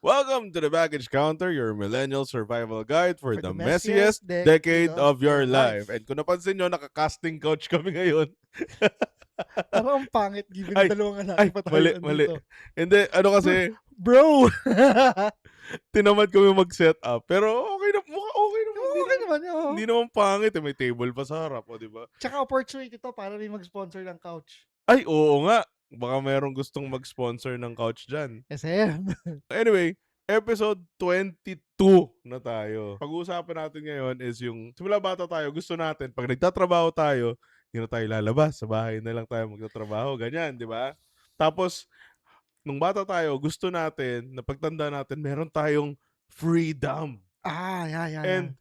Welcome to the Baggage Counter, your millennial survival guide for For the the messiest messiest decade of your your life. life. And kung napansin nyo, naka-casting couch kami ngayon. Parang ang pangit given na ay, dalawang lalaki pa tayo mali. andito. Hindi, ano Bro! kasi, Bro! tinamad kami mag-set up. Pero okay na, okay naman. Okay naman, oo. Hindi naman pangit. May table pa sa harap, o, di ba? Tsaka opportunity to para may mag-sponsor ng couch. Ay, oo nga. Baka merong gustong mag-sponsor ng couch dyan. SM. Anyway, episode 22 na tayo. Pag-uusapan natin ngayon is yung simula bata tayo, gusto natin, pag nagtatrabaho tayo, hindi na tayo lalabas. Sa bahay na lang tayo magtatrabaho. Ganyan, di ba? Tapos, nung bata tayo, gusto natin, na pagtanda natin, meron tayong freedom. Yeah. And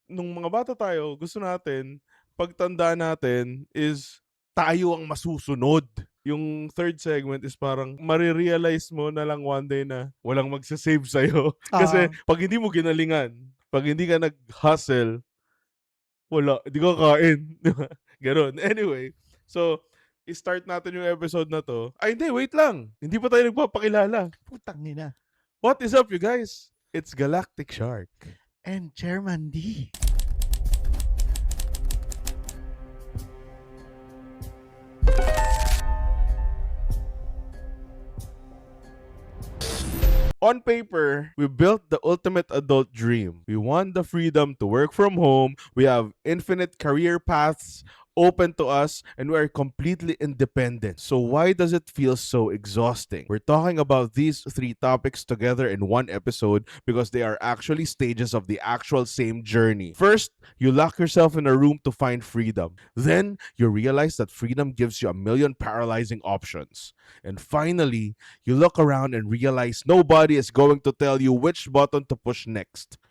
nung mga bata tayo, gusto natin, pagtanda natin is tayo ang masusunod. Yung third segment is parang marirealize mo na lang one day na walang magsasave sa'yo. Kasi pag hindi mo ginalingan, pag hindi ka nag-hustle, wala, hindi ka kain. Ganon. Anyway, so, i-start natin yung episode na to. Ay, hindi, wait lang. Hindi pa tayo nagpapakilala. Putang ina. What is up, you guys? It's Galactic Shark. And Chairman D. On paper, we built the ultimate adult dream. We want the freedom to work from home. We have infinite career paths open to us, and we are completely independent. So why does it feel so exhausting? We're talking about these three topics together in one episode because they are actually stages of the actual same journey. First, you lock yourself in a room to find freedom. Then, you realize that freedom gives you a million paralyzing options. And finally, you look around and realize nobody is going to tell you which button to push next.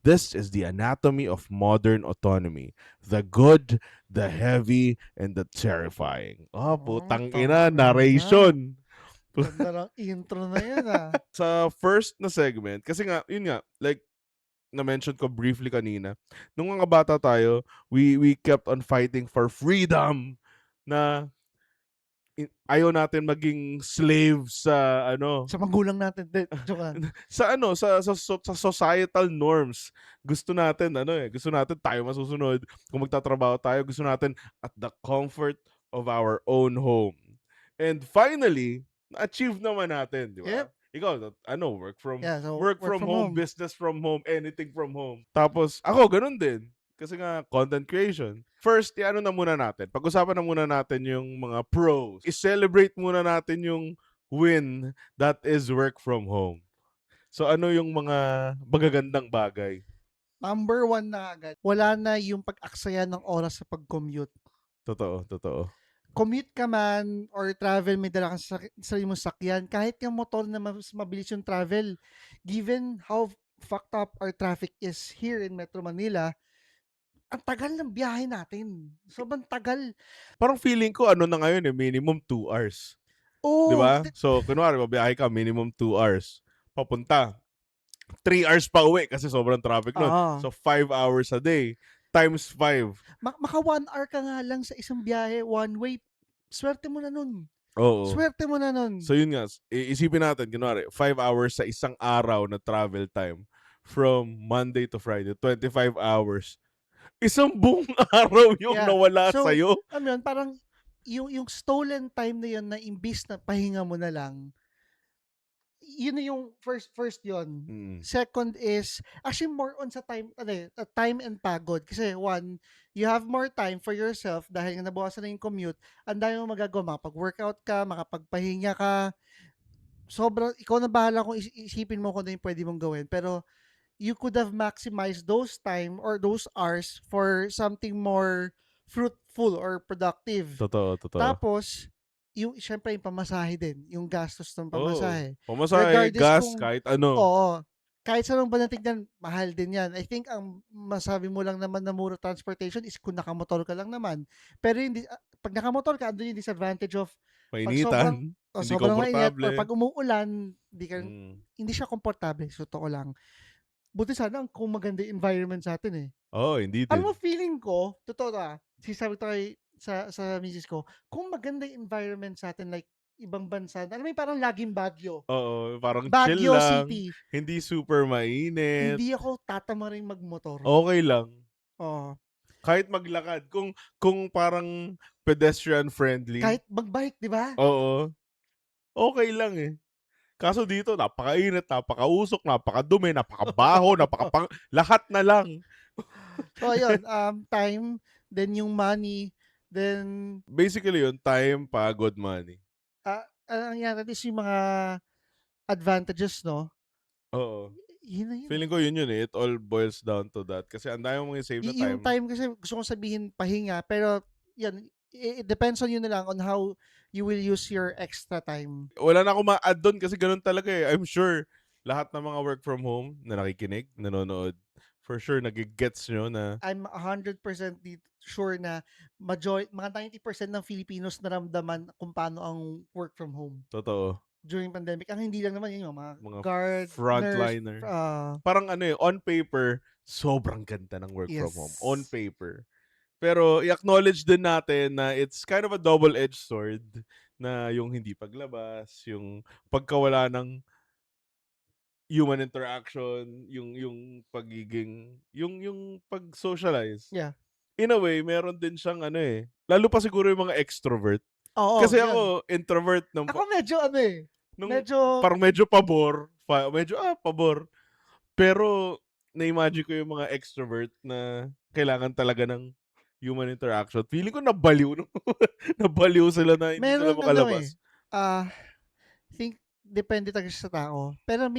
This is the anatomy of modern autonomy. The good, the heavy, and the terrifying. Putang ina, narration. Ganda ng intro na yan Sa first na segment, kasi nga, yun nga, like, na-mention ko briefly kanina, nung mga bata tayo, we kept on fighting for freedom na ayaw natin maging slave sa Sa magulang natin. Joke lang. sa societal norms. Gusto natin tayo masusunod. Kung magtatrabaho tayo, gusto natin at the comfort of our own home. And finally, na-achieve naman natin, di ba? Yep. Ikaw, work from home, home. business from home, anything from home. Tapos ako ganun din. Kasi nga, content creation. First, na muna natin. Pag-usapan na muna natin yung mga pros. I-celebrate muna natin yung win that is work from home. So, ano yung mga magagandang bagay? Number 1 na agad. Wala na yung pag-aksaya ng oras sa pag-commute. Totoo. Commute ka man or travel, may dala kang sarili mong sakyan, kahit yung motor na mas mabilis yung travel, given how fucked up our traffic is here in Metro Manila, ang tagal ng biyahe natin. Sobrang tagal. Parang feeling ko, na ngayon minimum 2 hours. Di Oh, ba? So, kunwari, mabiyahe ka, minimum 2 hours. Papunta. 3 hours pa uwi kasi sobrang traffic nun. So, 5 hours a day. Times 5. Maka 1 hour ka nga lang sa isang biyahe, one way, swerte mo na nun. Oo. Swerte mo na nun. So yun nga, isipin natin, kunwari, 5 hours sa isang araw na travel time from Monday to Friday, 25 hours. Isang buong araw yung nawala sa'yo. Yun, parang yung stolen time na yun na imbis na pahinga mo na lang, yun na yung first yun. Second is, actually more on sa time and pagod. Kasi one, you have more time for yourself dahil nga nabawasan na yung commute. Ang dami mo magagawa, makapag-workout ka, makapagpahinga ka. Sobrang, ikaw na bahala kung isipin mo kung ano yung pwede mong gawin. Pero, you could have maximized those time or those hours for something more fruitful or productive. Totoo. Tapos, syempre yung pamasahe din, yung gastos ng pamasahe. Pamasahe, gas, kahit ano. Oo. Kahit saan ba natignan, mahal din yan. I think ang masabi mo lang naman na mura transportation is kung nakamotor ka lang naman. Pero hindi, pag nakamotor ka, andun yung disadvantage of Mainitan, hindi sobrang mainit, komportable. or pag umuulan, hindi siya komportable. So, totoo lang. Buti sana kung maganda yung environment sa atin hindi din. Alam mo, feeling ko, totoo sisabi ko sa misis ko, kung maganda yung environment sa atin, like, ibang bansa. Alam mo yung parang laging Baguio. Oo, parang chill Baguio lang, City. hindi super mainit, Hindi ako tatamaring magmotor. okey lang. Oo. Kahit maglakad kung parang pedestrian friendly, Kahit mag-bike, 'di ba? oo, okey lang, eh. Kaso dito napakainit, napakausok, napakadumi, napakabaho, lahat na lang. So ayun, time, then yung money, then, Basically yun, time, pagod, money. ang nangyari at least yung mga advantages 'no, Oo. yun na yun, Feeling eh. ko yun yun, eh, it all boils down to that kasi ang dami mong i-save na Yung time. time kasi gusto kong sabihin pahinga, pero yan, it depends on you na lang on how you will use your extra time. Wala na akong ma-add dun kasi ganun talaga, eh. I'm sure lahat ng mga work from home na nakikinig, nanonood, for sure nage-gets niyo na I'm 100% sure na mga 90% ng Filipinos naramdaman kung paano ang work from home totoo, during pandemic. Ang hindi lang naman yun yung mga mga guard, nurse, frontliner. Parang ano, eh, on paper, sobrang ganda ng work from home, on yes. paper. Pero i-acknowledge din natin na it's kind of a double-edged sword na yung hindi paglabas, yung pagkawala ng human interaction, yung pagiging yung pag-socialize. Yeah. In a way, meron din siyang ano, eh, lalo pa siguro yung mga extrovert. Oo, Kasi yun. ako introvert Ako medyo ano, eh, nung medyo parang medyo pabor, pabor. Pero na-imagine ko yung mga extrovert na kailangan talaga ng human interaction. Feeling ko nabaliw no, nabaliw sila na hindi sila merong ano, eh, makalabas. ah, think depende talaga siya sa tao. Pero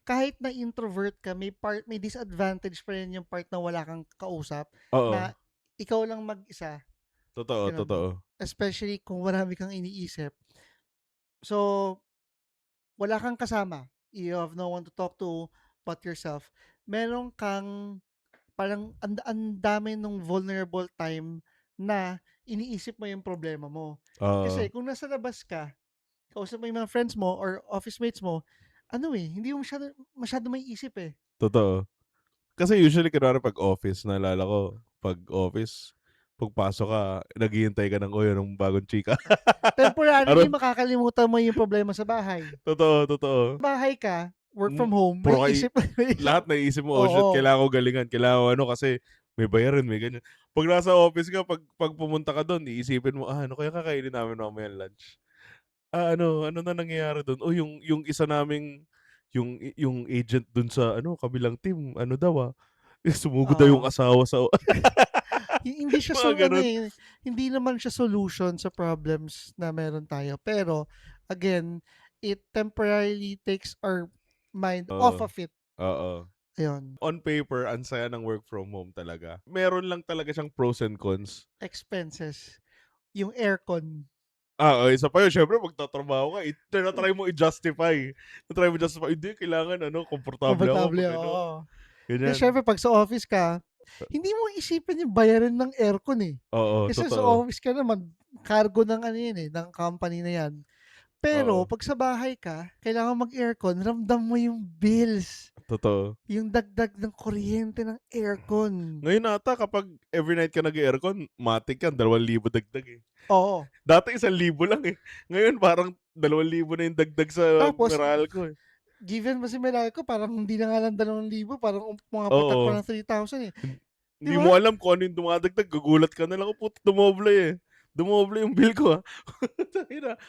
kahit na introvert ka, may disadvantage pa rin yung part na wala kang kausap, Oo, na ikaw lang mag-isa, totoo, gano'n. totoo. Especially kung marami kang iniisip. So, wala kang kasama, you have no one to talk to but yourself. Meron kang parang ang dami nung vulnerable time na iniisip mo yung problema mo. Kasi Oo, kung nasa labas ka, kausap mo yung mga friends mo or office mates mo, ano, eh, hindi mo masyado maiisip, eh. totoo. Kasi usually kunwari 'pag office, naalala ko 'pag office, pagpasok ka naghihintay ka ng, "Uy, anong bagong chika?" Temporarily Ano makakalimutan mo yung problema sa bahay. totoo, totoo. Bahay ka, work Hmm, from home, puro ka i maiisip mo lahat naiisip mo, "Oh, shit, oo, kailangan ko galingan, kailangan ko ano kasi may bayarin, may ganyan." 'Pag nasa office ka, 'pag pumunta ka dun iisipin mo, "Ah, ano kaya kakainin namin mamayang lunch? Ah, ano na nangyayari dun? Oh, yung isa naming yung agent dun sa ano, kabilang team ano daw, sumugod daw yung oo. asawa sa" Hindi siya mga ano, ganun. eh, hindi naman siya solution sa problems na meron tayo. Pero again, it temporarily takes our mind off Oo, of it. oo. Ayun, On paper, ang saya ng work from home talaga. Meron lang talaga siyang pros and cons. expenses, yung aircon, Oo, isa pa yun siyempre magtatrabaho ka, tina-try mo i-justify. Ta-try mo i-justify, "Hindi, kailangan ano, komportable ako komportable, 'pag ano." oo. Kasi Ganyan. siyempre 'pag sa office ka, hindi mo isipin yung bayarin ng aircon, eh. Oo, Kasi sa totoo. office ka naman, cargo ng ano yun, eh, ng company na yan. Pero Oo, 'pag sa bahay ka, kailangan mag-aircon, ramdam mo yung bills, totoo. yung dagdag ng kuryente ng aircon. Ngayon ata kapag every night ka nag-e-aircon, matic yan, 2,000 dagdag, eh. Oo. Dati 1,000 lang, eh. Ngayon parang 2,000 na yung dagdag sa Tapos Meralco, eh. given mo si Meralco parang hindi na nga lang 2,000 parang pumapatak pa Oo. ng 3,000 eh, 'di Hindi ba? mo alam kung ano yung dumadagdag, gugulat ka na lang, "Oh, puta dumoble, eh. Dumoble yung bill ko, ah." Tangina,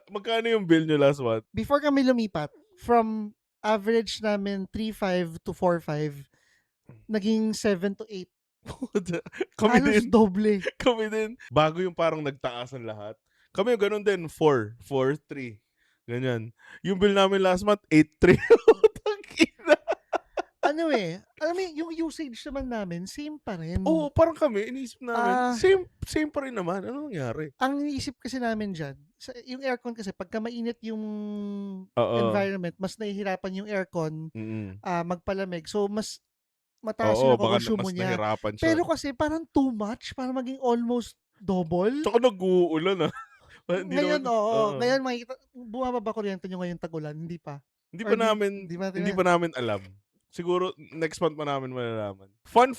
magkano yung bill niyo last month? Before kami lumipat, from average namin 3,500 to 4,500, naging 7 to 8, Puta, kami halos din, doble. kami din. Bago yung parang nagtaasan lahat. Kami yung gano'n din, 4,3 ganyan. Yung bill namin last month 8,300 putang ina. Ano, eh, alam mo yung usage naman namin same pa rin. Oo, parang kami iniisip namin, Ah, same same pa rin naman, ano nangyari? ang iniisip kasi namin diyan, yung aircon kasi pagka mainit yung Oo, environment, mas nahihirapan yung aircon, mm. magpalamig. So, mas mataas Oo, yung baka nakokonsumo mas niya. nahirapan siya. Pero kasi parang too much para maging almost double. Tsaka nag-uulan, ah. Hindi Ngayon, naman oo. oo. Ngayon makikita bumaba ba kuryente niyo ngayong tag-ulan? Hindi pa? Hindi Or pa namin di hindi ba? pa namin alam. Siguro next month pa namin malalaman. Fun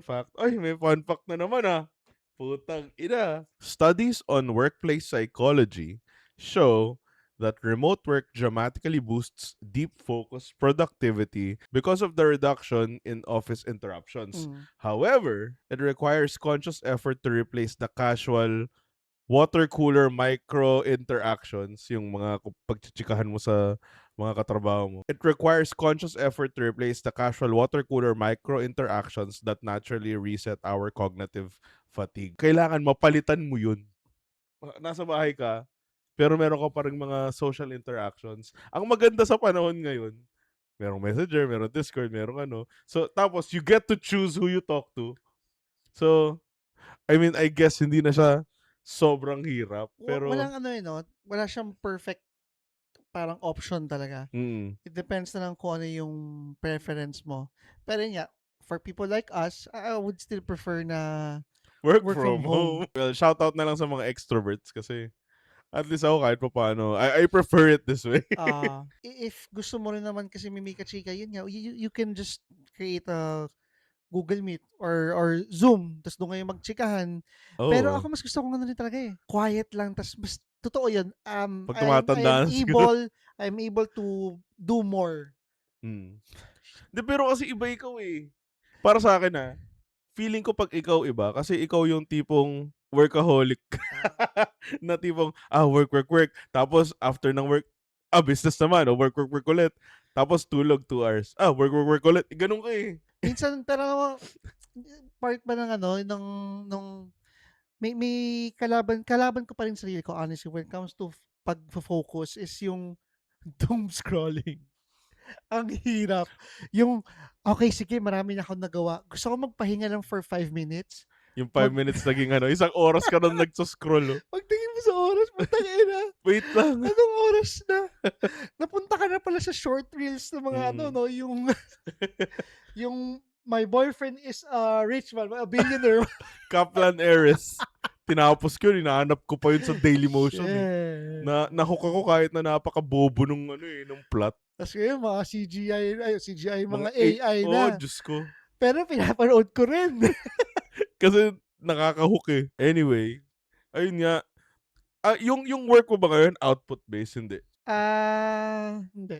fact, ay may fun fact na naman, ah. Putang ina. Studies on workplace psychology show that remote work dramatically boosts deep focus productivity because of the reduction in office interruptions. Mm. However, it requires conscious effort to replace the casual water cooler micro interactions, yung mga pagchichikahan mo sa mga katrabaho mo. It requires conscious effort to replace the casual water cooler micro interactions that naturally reset our cognitive fatigue. Kailangan mapalitan mo yun. Nasa bahay ka, pero meron ka pa rin mga social interactions. Ang maganda sa panahon ngayon, merong Messenger, merong Discord, merong ano. So, tapos you get to choose who you talk to. So, I mean, I guess hindi na siya sobrang hirap. Pero, Walang ano no, wala siyang perfect parang option talaga. mm, It depends na lang kung ano yung preference mo. Pero yun nga, for people like us, I would still prefer na work work from from home. home. Well, shout out na lang sa mga extroverts kasi at least ako kahit pa paano, I prefer it this way. If gusto mo rin naman kasi mimika-chika, yun nga, you can just create a Google Meet or Zoom, tas doon kayo magchikahan. Pero Oo. ako mas gusto ko ano rin talaga eh, quiet lang, tas mas totoo yun, Pag I am tumatanda na siguro. able to do more. Hmm. Di, pero kasi iba ikaw eh. Para sa akin feeling ko pag ikaw iba, kasi ikaw yung tipong workaholic. Na tipong, work, work, work. Tapos, after ng work, business naman, work, work, work ulit. Tapos, tulog 2 hours. Work, work, work ulit. Ganun ka eh. Minsan pero part ba ng ano, nung may kalaban ko pa rin sarili ko honestly when it comes to pagfo-focus is yung doom scrolling. Ang hirap. Yung, okay sige marami na akong nagawa. Gusto ko magpahinga lang for 5 minutes. Yung 5 minutes naging 1 oras ka na nagsoscroll. Oh. Pagtingin mo sa oras, putang ina. Wait lang. Anong oras na? Napunta ka na pala sa short reels ng mga ano, Mm. no? Yung my boyfriend is a rich man, a billionaire. Kaplan Heiress. Tinapos ko yun, hinahanap ko pa yun sa Daily Motion eh. Shit. Nahook ako kahit na napakabobo nung nung plot. Tapos ngayon, mga CGI, Mga mga AI na. Diyos ko. Pero pinapanood ko rin. Kasi nakakahook eh. Anyway, ayun nga. Yung work mo ba ngayon, output-based? Hindi. Hindi.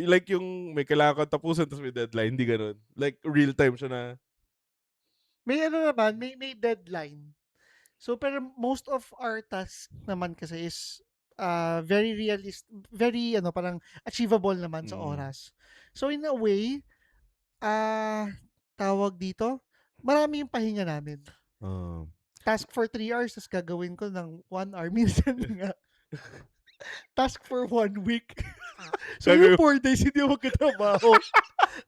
Like yung may kailangan kang tapusin tapos may deadline, hindi ganun. Like real time siya na, May ano naman, may deadline. So, pero most of our task naman kasi is very very ano, parang achievable naman sa mm, oras. So, in a way, ah, tawag dito, marami yung pahinga namin. uh, Task for 3 hours, tas gagawin ko ng 1 hour. Minsan nga, task for 1 week. So, yung gagawin, 4 days, hindi ako magkatrabaho.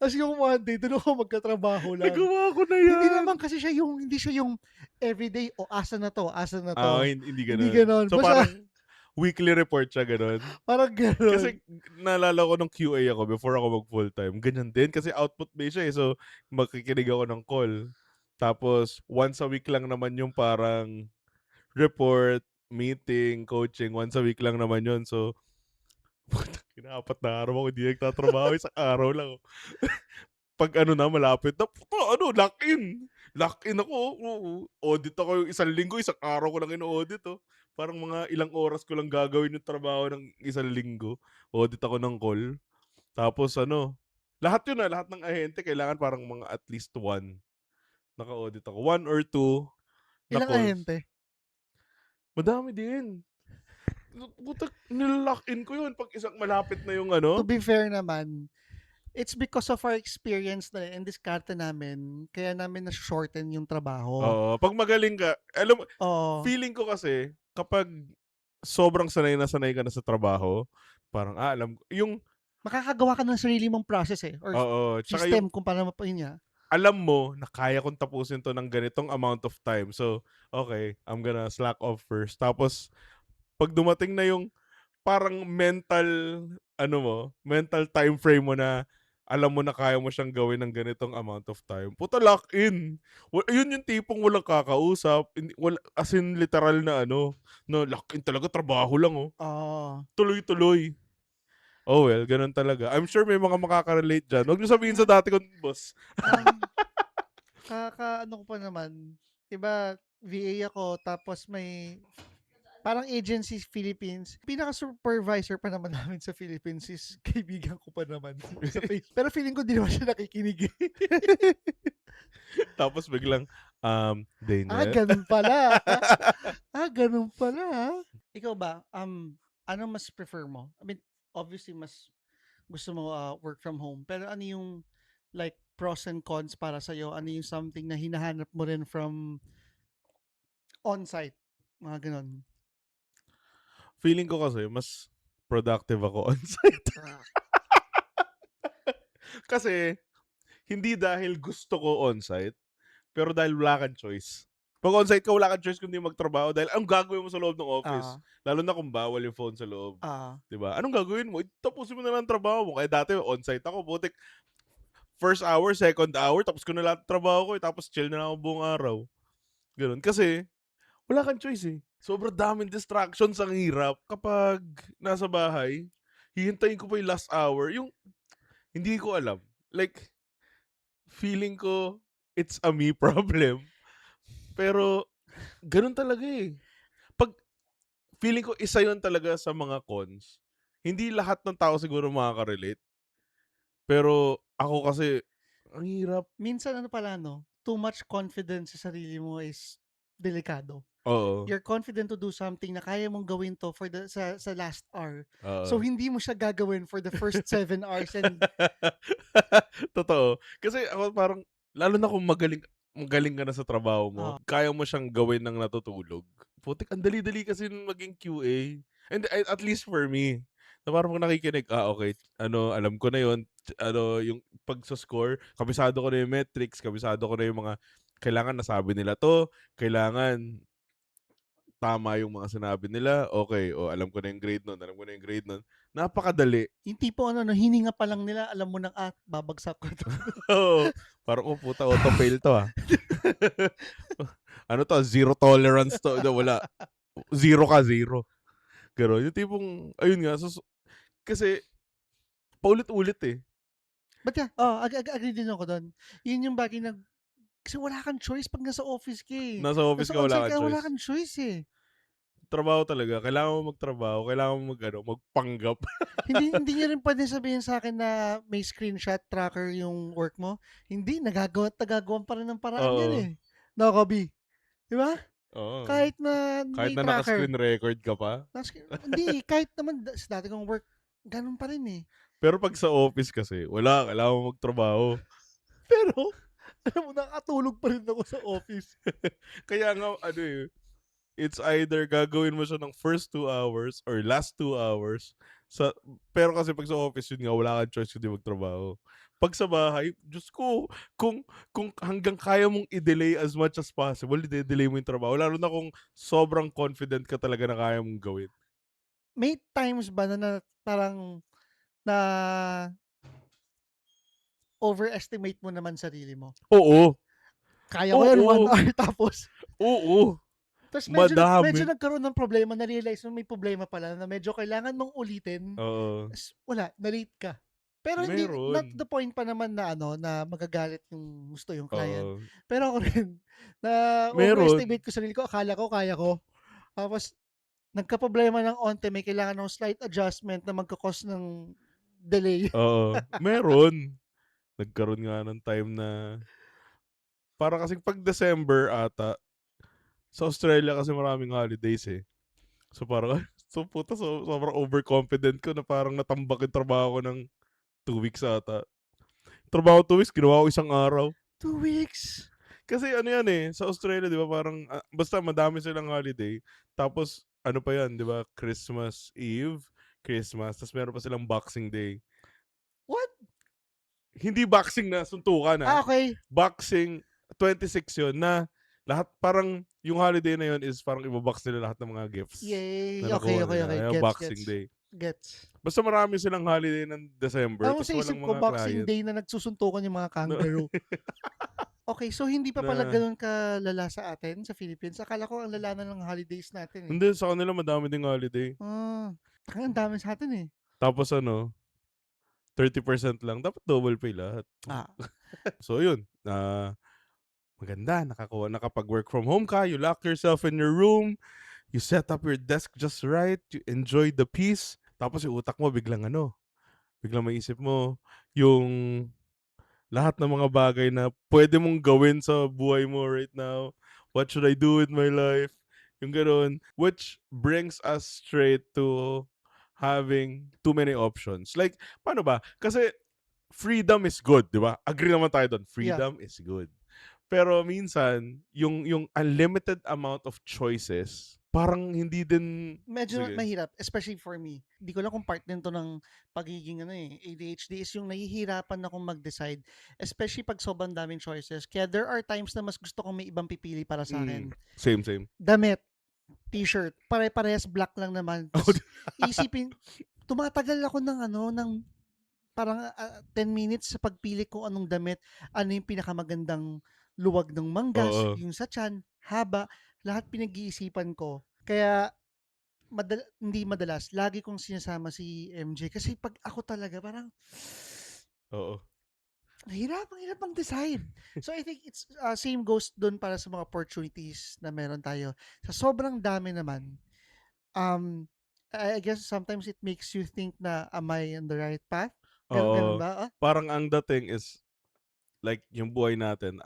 Tapos yung 1 day, doon ako magkatrabaho lang. nagawa ko na Hindi yan. naman kasi hindi siya yung everyday, asa na to, asa na to. Hindi Hindi ganun. ganon. So Basta, parang weekly report siya ganun. parang ganon. Kasi naalala ko nung QA ako before ako mag full time. Ganyan din kasi output based siya eh. So makikinig ako ng call. Tapos once a week lang naman yung parang report, meeting, coaching. Once a week lang naman yun. So 4 na araw ako hindi nagtatrabaho. Isang araw lang. Pag ano na malapit na, lock in. Lock in ako. Oo. Audit ako yung 1 linggo, isang araw ko lang in-audit Parang mga ilang oras ko lang gagawin yung trabaho ng 1 linggo. Audit ako ng call. Tapos lahat yun lahat ng ahente kailangan parang mga at least one. Naka-audit ako. 1 or 2 na Ilang calls. ahente? Madami din. Putak, nilalock in ko yun pag isang malapit na yung To be fair naman, it's because of our experience na and diskarte namin, kaya namin na-shorten yung trabaho. Oo, pag magaling ka, alam mo, Oo. feeling ko kasi kapag sobrang sanay ka na sa trabaho, parang alam ko, yung Makakagawa ka ng sarili mong process or oo, tsaka yung system kung paano mapahinya. alam mo na kaya kong tapusin to ng ganitong amount of time. So, okay, I'm gonna slack off first. Tapos, pag dumating na yung parang mental time frame mo na alam mo na kaya mo siyang gawin ng ganitong amount of time. Puta, lock in. Yun yung tipong walang kakausap. As in, literal na no, lock in talaga, trabaho lang Oo. Tuloy-tuloy. Oh well, ganun talaga. I'm sure may mga makaka-relate dyan. Huwag niyo sabihin sa dati kong boss. Ano ko pa naman, 'di ba, VA ako tapos may parang agency Philippines. Pinaka-supervisor pa naman namin sa Philippines is kaibigan ko pa naman sa face. Pero feeling ko di naman siya nakikinig. Tapos biglang, Daniel? Ganun pala. Ganun pala. Ikaw ba, ano mas prefer mo? I mean, obviously, mas gusto mo work from home. Pero ano yung like pros and cons para sa'yo? Ano yung something na hinahanap mo rin from on-site? Mga ganun. Feeling ko kasi mas productive ako on-site. Kasi hindi dahil gusto ko on-site, pero dahil wala kang choice. Pag on-site ka, wala kang choice kundi magtrabaho dahil anong gagawin mo sa loob ng office? Ah, Lalo na kung bawal yung phone sa loob. ah. 'Di ba? Anong gagawin mo? Tapusin mo na lang ang trabaho mo. Kaya dati on-site ako, butik first hour, second hour, tapos ko na lahat ng trabaho ko, tapos chill na lang ako buong araw. Ganun. Kasi wala kang choice eh. Sobrang daming distractions, ang hirap. Kapag nasa bahay, hihintayin ko pa yung last hour. Yung hindi ko alam. Like, feeling ko it's a me problem. Pero ganun talaga eh. Pag feeling ko isa yun talaga sa mga cons. Hindi lahat ng tao siguro makaka-relate. Pero ako kasi, ang hirap. Minsan ano pala, no? Too much confidence sa sarili mo is delikado. Oo. You're confident to do something na kaya mong gawin to for sa last hour. So Oo. hindi mo siya gagawin for the first 7 hours and Totoo. Kasi ako parang, lalo na kung magaling magaling ka na sa trabaho mo, ah, kaya mo siyang gawin ng natutulog. Putik, ang dali-dali kasi maging QA. And at least for me, na parang kung nakikinig, okay, ano, alam ko na yon, ano, yung pagsa-score, kabisado ko na yung metrics, kabisado ko na yung mga, kailangan nasabi nila to, kailangan tama yung mga sinabi nila, okay, o alam ko na yung grade nun, alam ko na yung grade nun. Napakadali. yung tipo ano, no, hininga pa lang nila, alam mo nang, babagsak ko to. Oo. Parang, puta, auto-fail to, ah. Ano to, zero tolerance to. Wala. Zero ka, zero. Gano'n. Yung tipong, ayun nga, kasi, paulit-ulit eh. But yeah, agree din ako doon. Yun yung bagay na kasi wala kang choice pag nasa office ka eh. Nasa office Nasa ka, wala on-site kang ka, wala choice. kang choice eh. Trabaho talaga. Kailangan mo magtrabaho. Kailangan mo magpanggap. Hindi niyo rin pwedeng sabihin sa akin na may screenshot tracker yung work mo. Hindi, nagagawa at nagagawan pa rin ng paraan yan Oo. eh. No, Kobe? Di ba? Oo. Kahit na Kahit may na tracker. naka-screen record ka pa. Hindi, kahit naman sa dati kong work, ganun pa rin eh. Pero pag sa office kasi, wala. Kailangan mo magtrabaho. Pero, alam mo, nakatulog pa rin ako sa office. Kaya nga, ano eh, it's either gagawin mo siya ng first 2 hours or last 2 hours. Pero kasi pag sa office, yun nga, wala kang choice kundi magtrabaho. Pag sa bahay, Diyos ko, kung hanggang kaya mong i-delay as much as possible, i-delay mo yung trabaho. Lalo na kung sobrang confident ka talaga na kaya mong gawin. May times ba na parang na overestimate mo naman sarili mo? Oo. Kaya ko yan 1 Oo. hour tapos Oo. tapos medyo Madami. nagkaroon ng problema, na-realize mo may problema pala na medyo kailangan mong ulitin, Oo. ta's wala, na-late ka. Pero hindi, not to Meron. the point pa naman na ano, na magagalit yung yung client. Oo. Pero ako rin, na Meron. overestimate ko sarili ko, akala ko kaya ko. Tapos nagkaproblema ng onte, may kailangan ng slight adjustment na magko-cause ng delay. Oo. Meron. Nagkaroon nga ng time na para kasing 'pag December ata, sa Australia kasi maraming holidays, eh. So parang sobrang overconfident ko na parang natambak yung trabaho ko ng 2 weeks ata. Trabaho 2 weeks, ginawa ko isang araw. 2 weeks. Kasi ano yan, eh, sa Australia 'di ba parang, basta madami silang holiday, tapos ano pa yan 'di ba, Christmas Eve, Christmas, ta's meron pa silang Boxing Day. What? Hindi boxing na suntukan, Okay. Boxing, 26 yun na lahat parang yung holiday na yun is parang ibo-box nila lahat ng mga gifts Yay. na Okay, nakuha okay, nila, okay. kaya Gets, Boxing gets. Day. Gets. Basta marami silang holiday ng December Alam mo, ta's sa isip walang ko, mga Boxing client Day na nagsusuntukan yung mga no kangaroo. Okay, so hindi pa pala na gano'n kalala sa atin, sa Philippines. Akala ko ang lala na ng holidays natin, eh. hindi, sa kanila madami ding holiday. Ah, ang dami sa'tin, eh. Tapos ano, 30% lang, dapat double pay lahat. Ah, So yun, maganda nakapag-work from home ka, you lock yourself in your room, You set up your desk just right, you enjoy the peace, tapos yung utak mo biglang maisip mo yung lahat ng mga bagay na pwede mong gawin sa buhay mo right now. What should I do with my life? Yung gano'n. Which brings us straight to having too many options. Like, paano ba? Kasi freedom is good, di ba? Agree naman tayo doon. Yeah. Freedom is good. Pero minsan, yung unlimited amount of choices, parang hindi din, Medyo sige. mahirap, especially for me. Di ko lang kung part din 'to ng pagiging ADHD is yung nahihirapan akong mag-decide, especially 'pag sobrang daming choices. Kaya there are times na mas gusto kong may ibang pipili para sa akin. Same, same. Damit, t-shirt, pare-parehas black lang naman. Oh, Ta's iisipin tumatagal ako ng parang, 10 minutes sa pagpili kung anong damit, ano yung pinakamagandang luwag ng manggas, oo. yung sa tiyan, haba, lahat pinag-iisipan ko. Kaya hindi madalas, lagi kong sinasama si MJ kasi 'pag ako talaga parang Oo. ang hirap mag-decide. So I think it's, same goes dun para sa mga opportunities na meron tayo. Sa sobrang dami naman, um, I guess sometimes it makes you think na, "Am I on the right path?" Ganun Oo. ba? Parang ang dating is like yung buhay natin,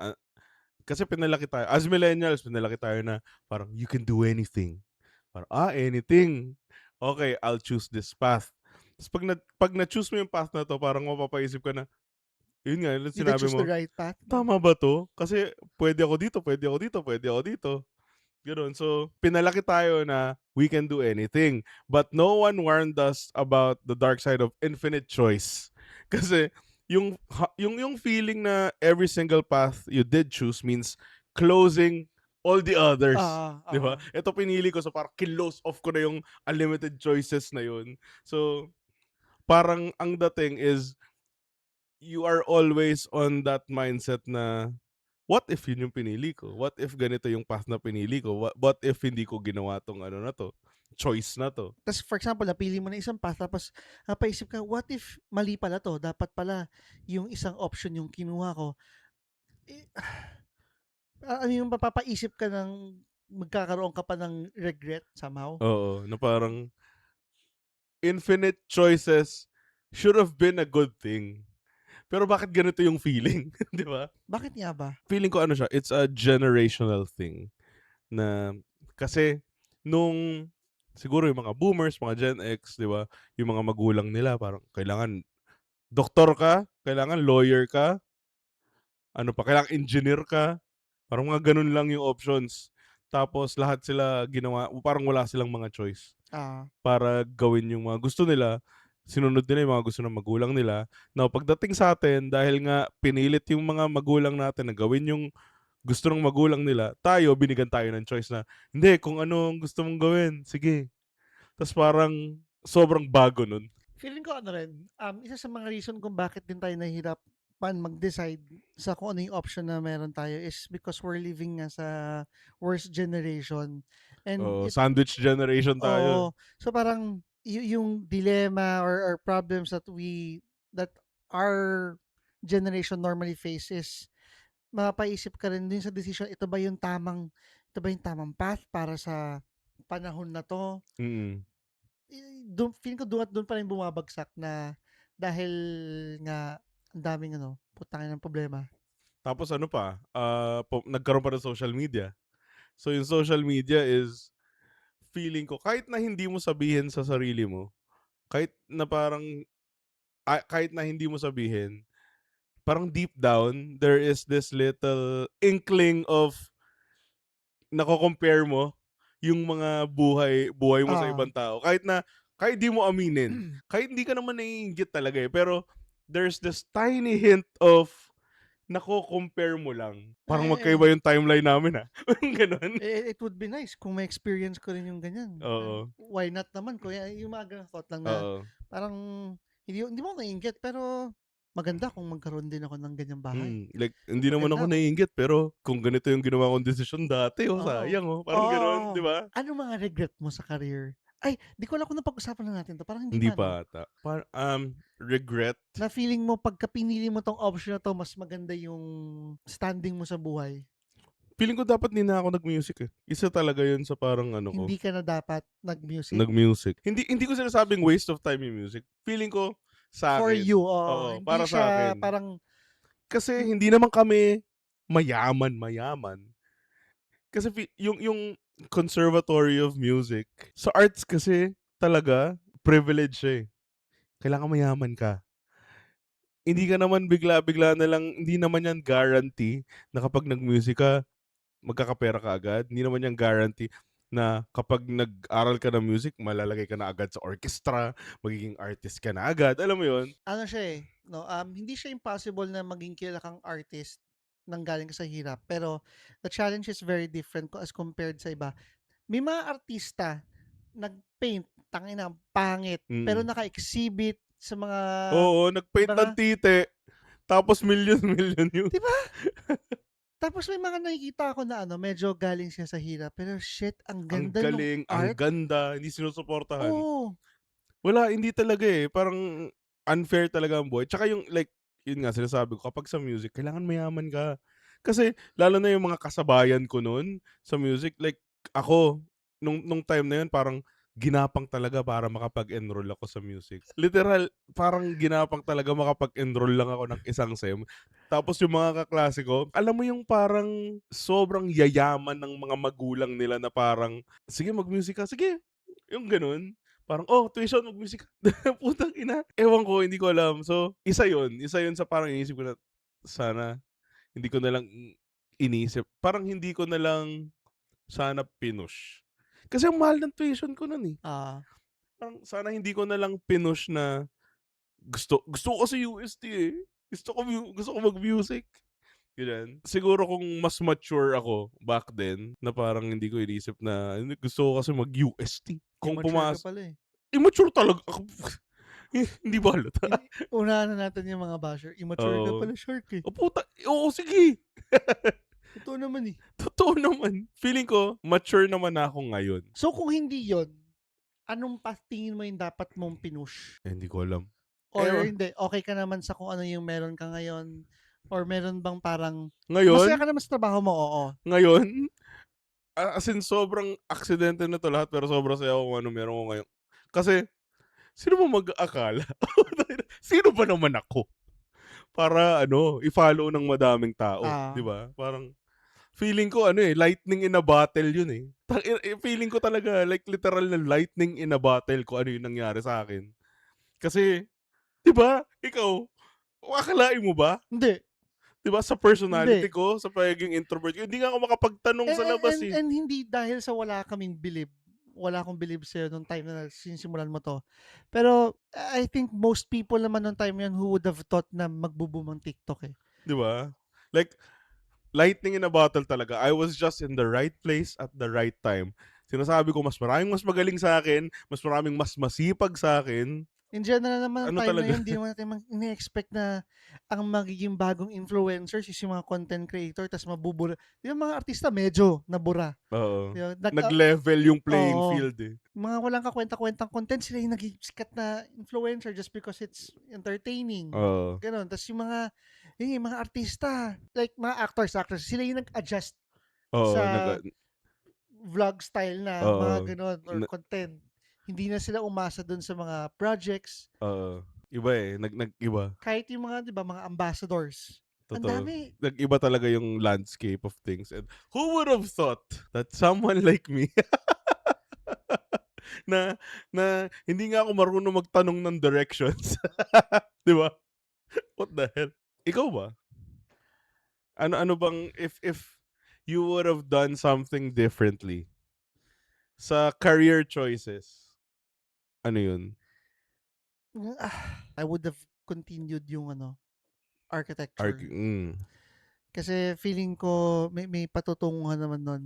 kasi pinalaki tayo as millennials, pinalaki tayo na parang you can do anything. Parang, anything. Okay, I'll choose this path. Tapos pag na-choose mo yung path na 'to, parang mapapaisip ka na, yun nga, yung Did I sinabi choose the mo, right path? tama ba 'to? Kasi puwede ako dito, puwede ako dito, puwede ako dito. Gano'n. So, pinalaki tayo na we can do anything. But no one warned us about the dark side of infinite choice. Kasi yung feeling na every single path you did choose means closing all the others. Oo, 'Di ba? oo. Ito pinili ko, so parang kinlose off ko na yung unlimited choices na yun. So, parang ang dating is you are always on that mindset na what if yun yung pinili ko? What if ganito yung path na pinili ko? What if hindi ko ginawa tong ano na 'to, choice na 'to? Tas for example, napili mo na isang path tapos napaisip ka, "What if mali pala 'to, dapat pala yung isang option yung kinuha ko." Eh, ano yung mapapaisip ka ng magkakaroon ka pa ng regret somehow? Oo, na parang infinite choices should have been a good thing. Pero bakit ganito yung feeling, 'di ba? Bakit nga ba? Feeling ko ano siya, it's a generational thing na kasi nung siguro yung mga boomers, mga Gen X, 'di ba? Yung mga magulang nila parang kailangan doktor ka, kailangan lawyer ka, ano pa, kailangan engineer ka. Parang mga ganun lang yung options. Tapos lahat sila ginawa, parang wala silang mga choice Ah, para gawin yung mga gusto nila. Sinunod nila yung mga gusto ng magulang nila. Now, pagdating sa atin, dahil nga pinilit yung mga magulang natin na gawin yung gusto ng magulang nila, tayo, binigyan tayo ng choice na, hindi, kung ano ang gusto mong gawin, sige. Tapos parang sobrang bago nun. feeling ko ano rin, isa sa mga reason kung bakit din tayo nahihirapan mag-decide sa kung ano yung option na meron tayo is because we're living nga sa worst generation. And Oo, sandwich generation tayo. oo. So parang yung dilemma or problems that our generation normally faces, mapapaisip ka rin din sa decision, ito ba yung tamang path para sa panahon na 'to? Mm. Feeling ko dun at dun pa rin bumabagsak na dahil nga ang daming putangin ng problema. Tapos ano pa, nagkaroon pa ng social media. So yung social media is, feeling ko, kahit na hindi mo sabihin sa sarili mo, kahit na parang, kahit na hindi mo sabihin, parang deep down, there is this little inkling of nako-compare mo yung mga buhay mo sa Ah, ibang tao. Kahit di mo aminin, kahit hindi ka naman naiinggit talaga, pero there's this tiny hint of nako-compare mo lang. Parang eh, magkaiba yung timeline namin, Parang gano'n. it would be nice kung ma-experience ko rin yung ganyan. Oo, Why not naman, kuya, yung mga gano'ng thought lang na oo. parang hindi mo ako naiinggit pero maganda kung magkaroon din ako ng ganyang bahay. Like hindi naman ako Maganda kung naiinggit, pero kung ganito yung ginawa kong desisyon dati, oo. sayang, parang gano'n, 'di Oo. ba? Anong mga regret mo sa career? Ay, 'di ko alam kung napag-usapan na natin 'to, parang hindi Hindi pa 'no? pa ata. Regret? Na feeling mo pagka pinili mo 'tong option na 'to mas maganda yung standing mo sa buhay? Feeling ko dapat hindi na ako nag-music, eh. Isa talaga 'yun sa parang ano ko, Hindi ka na dapat nag-music? nag-music. Hindi ko sinasabing waste of time yung music. Feeling ko For sa'kin, you, oo. oo, Hindi para siya sa'kin. parang Kasi hin hindi naman kami mayaman. Kasi yung Conservatory of Music, sa arts kasi talaga privilege siya, eh. Kailangan mayaman ka. Hindi naman 'yan guarantee na kapag nag-music ka, magkakapera ka agad. Hindi naman 'yan guarantee na kapag nag-aral ka ng music, malalagay ka na agad sa orchestra, magiging artist ka na agad, alam mo 'yun? ano siya, eh, 'no, hindi siya impossible na maging kilala kang artist nanggaling ka sa hirap, pero the challenge is very different as compared sa iba. May mga artista nag-paint, tangina ang pangit, pero Mm. naka-exhibit sa mga Oo, nag-paint ng mga tite, tapos milyon-milyon yun. 'di ba? Tapos may mga nakikita ako na ano, medyo galing siya sa hirap, pero shit, ang Ang ganda nung galing, ang art. ganda, hindi sinusuportahan. Oo, Wala, hindi talaga, eh, parang unfair talaga ang buhay. Tsaka yung like, yun nga sinasabi ko kapag sa music kailangan mayaman ka. Kasi lalo na yung mga kasabayan ko nun sa music, like ako, nung time na yun parang ginapang talaga para makapag-enroll ako sa music. Literal, parang ginapang talaga makapag-enroll lang ako ng isang sem. Tapos yung mga kaklase ko, alam mo yung parang sobrang yayaman ng mga magulang nila na parang, "Sige mag-music ka, sige." Yung gano'n. Parang, "Oh, tuition, mag-music ka." Putang ina, ewan ko, hindi ko alam. So, isa yun sa parang iniisip ko na, sana hindi ko na lang inisip, parang hindi ko na lang sana pinush. Kasi ang mahal ng tuition ko nun, eh. ah, Parang sana hindi ko na lang pinush na gusto ko kasi UST, eh. Gusto ko mag-music, ganyan. Siguro kung mas mature ako back then na parang hindi ko inisip na hindi, gusto ko kasi mag-UST. Kung immature ka pumas pala, eh. Immature talaga ako. Hindi ba halata? Hindi, unahan na natin yung mga basher, immature ka Oo. pala, Shark, eh. Oh, puta, oo, sige. Totoo naman, eh. Totoo naman. Feeling ko mature naman na ako ngayon. So kung hindi yon, anong path tingin mo yung dapat mong pinush? Eh, hindi ko alam. Or Ewan, hindi, okey ka naman sa kung ano yung meron ka ngayon? Or meron bang parang masaya ngayon ka naman sa trabaho mo, oo. ngayon, as in sobrang aksidente na 'to lahat pero sobrang saya ko kung ano meron ko ngayon. Kasi sino ba mag-aakala? Sino ba naman ako para ano, i-follow ng madaming tao, 'di Ah, ba? Parang feeling ko ano, eh, lightning in a bottle yun, eh. Feeling ko talaga like literal na lightning in a bottle kung ano yung nangyari sa'kin. Kasi 'di ba, ikaw, akalain mo ba? hindi, 'Di ba sa personality hindi. ko, sa pagiging introvert ko, hindi nga ako makapagtanong sa labas, eh. And hindi dahil sa wala kaming believe, wala akong believe sa'yo nung time na sinisimulan mo 'to. Pero I think most people naman nung time na yun who would have thought na magbo-boom ang TikTok, eh. 'Di ba? Like, lightning in a bottle talaga. I was just in the right place at the right time. Sinasabi ko mas maraming mas magaling sa'kin, mas maraming mas masipag sa'kin. In general naman nung Ano time na talaga, yun, 'di naman natin ini-expect na ang magiging bagong influencers is yung mga content creator ta's mabubura, 'di ba mga artista medyo nabura, oo. 'di ba? Nag-level yung playing Oo, field, eh. mga walang kakuwenta-kuwentang content sila yung naging sikat na influencer just because it's entertaining, Oo. gano'n. Ta's yung mga yun yung mga artista, like mga actors, sila yung nag-adjust Oo, sa vlog style na mga oo. gano'n or Na content. Hindi na sila umasa dun sa mga projects. oo. Iba, eh, nag-iba, Kahit yung mga 'di ba, mga ambassadors, ang totoo. dami. Nag-iba talaga yung landscape of things, and who would have thought that someone like me na hindi nga ako marunong magtanong ng directions, 'di ba? What the hell? Ikaw ba? Ano bang if you would have done something differently sa career choices, ano yun? I would have continued yung ano, Arg architecture. hmm, Kasi feeling ko may patutunguhan naman nun.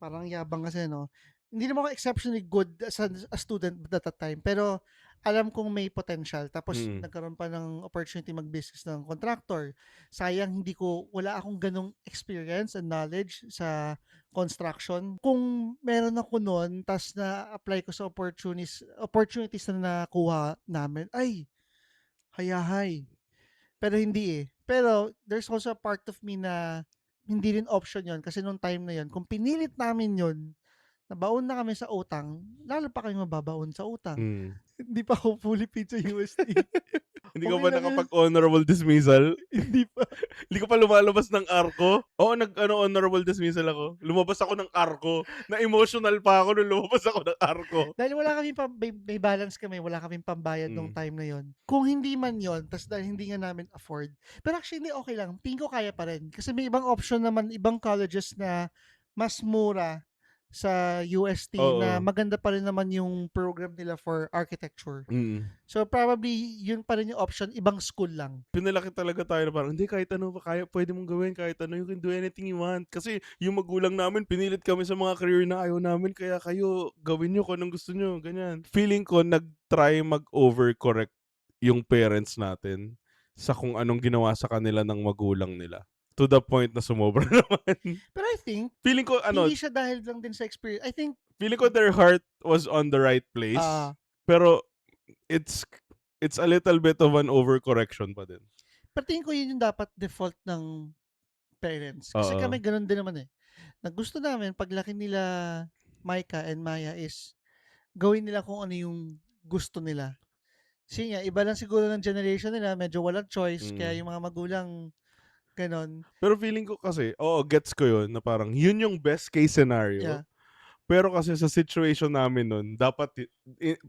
Parang yabang kasi 'no. Hindi naman ako exceptionally good as a student at that time, pero alam kong may potential. Tapos mm, nagkaroon pa ng opportunity mag-business ng contractor. Sayang wala akong gano'ng experience and knowledge sa construction. Kung meron ako nun ta's na-apply ko sa opportunities na nakuha namin, ay, hayahay. Pero hindi, eh. Pero there's also a part of me na hindi rin option yon kasi nung time na yon kung pinilit namin yon nabaon na kami sa utang, lalo pa kami mababaon sa utang. Mm. Hindi pa ako fully paid sa UST. Hindi ka Okay ba lang yun. nakapag-honorable dismissal? Hindi pa. Hindi ka pa lumalabas ng arko? Oo, honorable dismissal ako. Lumabas ako ng arko. Na-emotional pa ako nung lumabas ako ng arko. Dahil wala kaming may balance kami, wala kaming pambayad nung time na yon. Kung hindi man yon, tas dahil hindi nga namin afford. Pero actually, okay lang. Tingin ko kaya pa rin. Kasi may ibang option naman, ibang colleges na mas mura sa UST na Oo. maganda pa rin naman yung program nila for architecture. Mm. So probably yun pa rin yung option, ibang school lang. Pinalaki talaga tayo na parang, hindi, kahit ano pa kaya, pwede mong gawin, kahit ano, you can do anything you want. Kasi yung magulang namin, pinilit kami sa mga career na ayaw namin, kaya kayo, gawin nyo kung anong gusto nyo, ganyan. Feeling ko, nag-try mag-overcorrect yung parents natin sa kung anong ginawa sa kanila ng magulang nila. To the point na sumobra naman. Pero I think, Feeling ko, hindi siya dahil lang din sa experience. I think, feeling ko their heart was on the right place. Pero, it's a little bit of an overcorrection pa din. pero tingin ko yun yung dapat default ng parents. Kasi Oo. kami ganun din naman eh. Gusto namin, paglaki nila Micah and Maya is, gawin nila kung ano yung gusto nila. Kasi nga, iba lang siguro ng generation nila, medyo walang choice, kaya yung mga magulang, ganon. Pero feeling ko kasi, gets ko yun, na parang yun yung best case scenario. Yeah. Pero kasi sa situation namin nun, dapat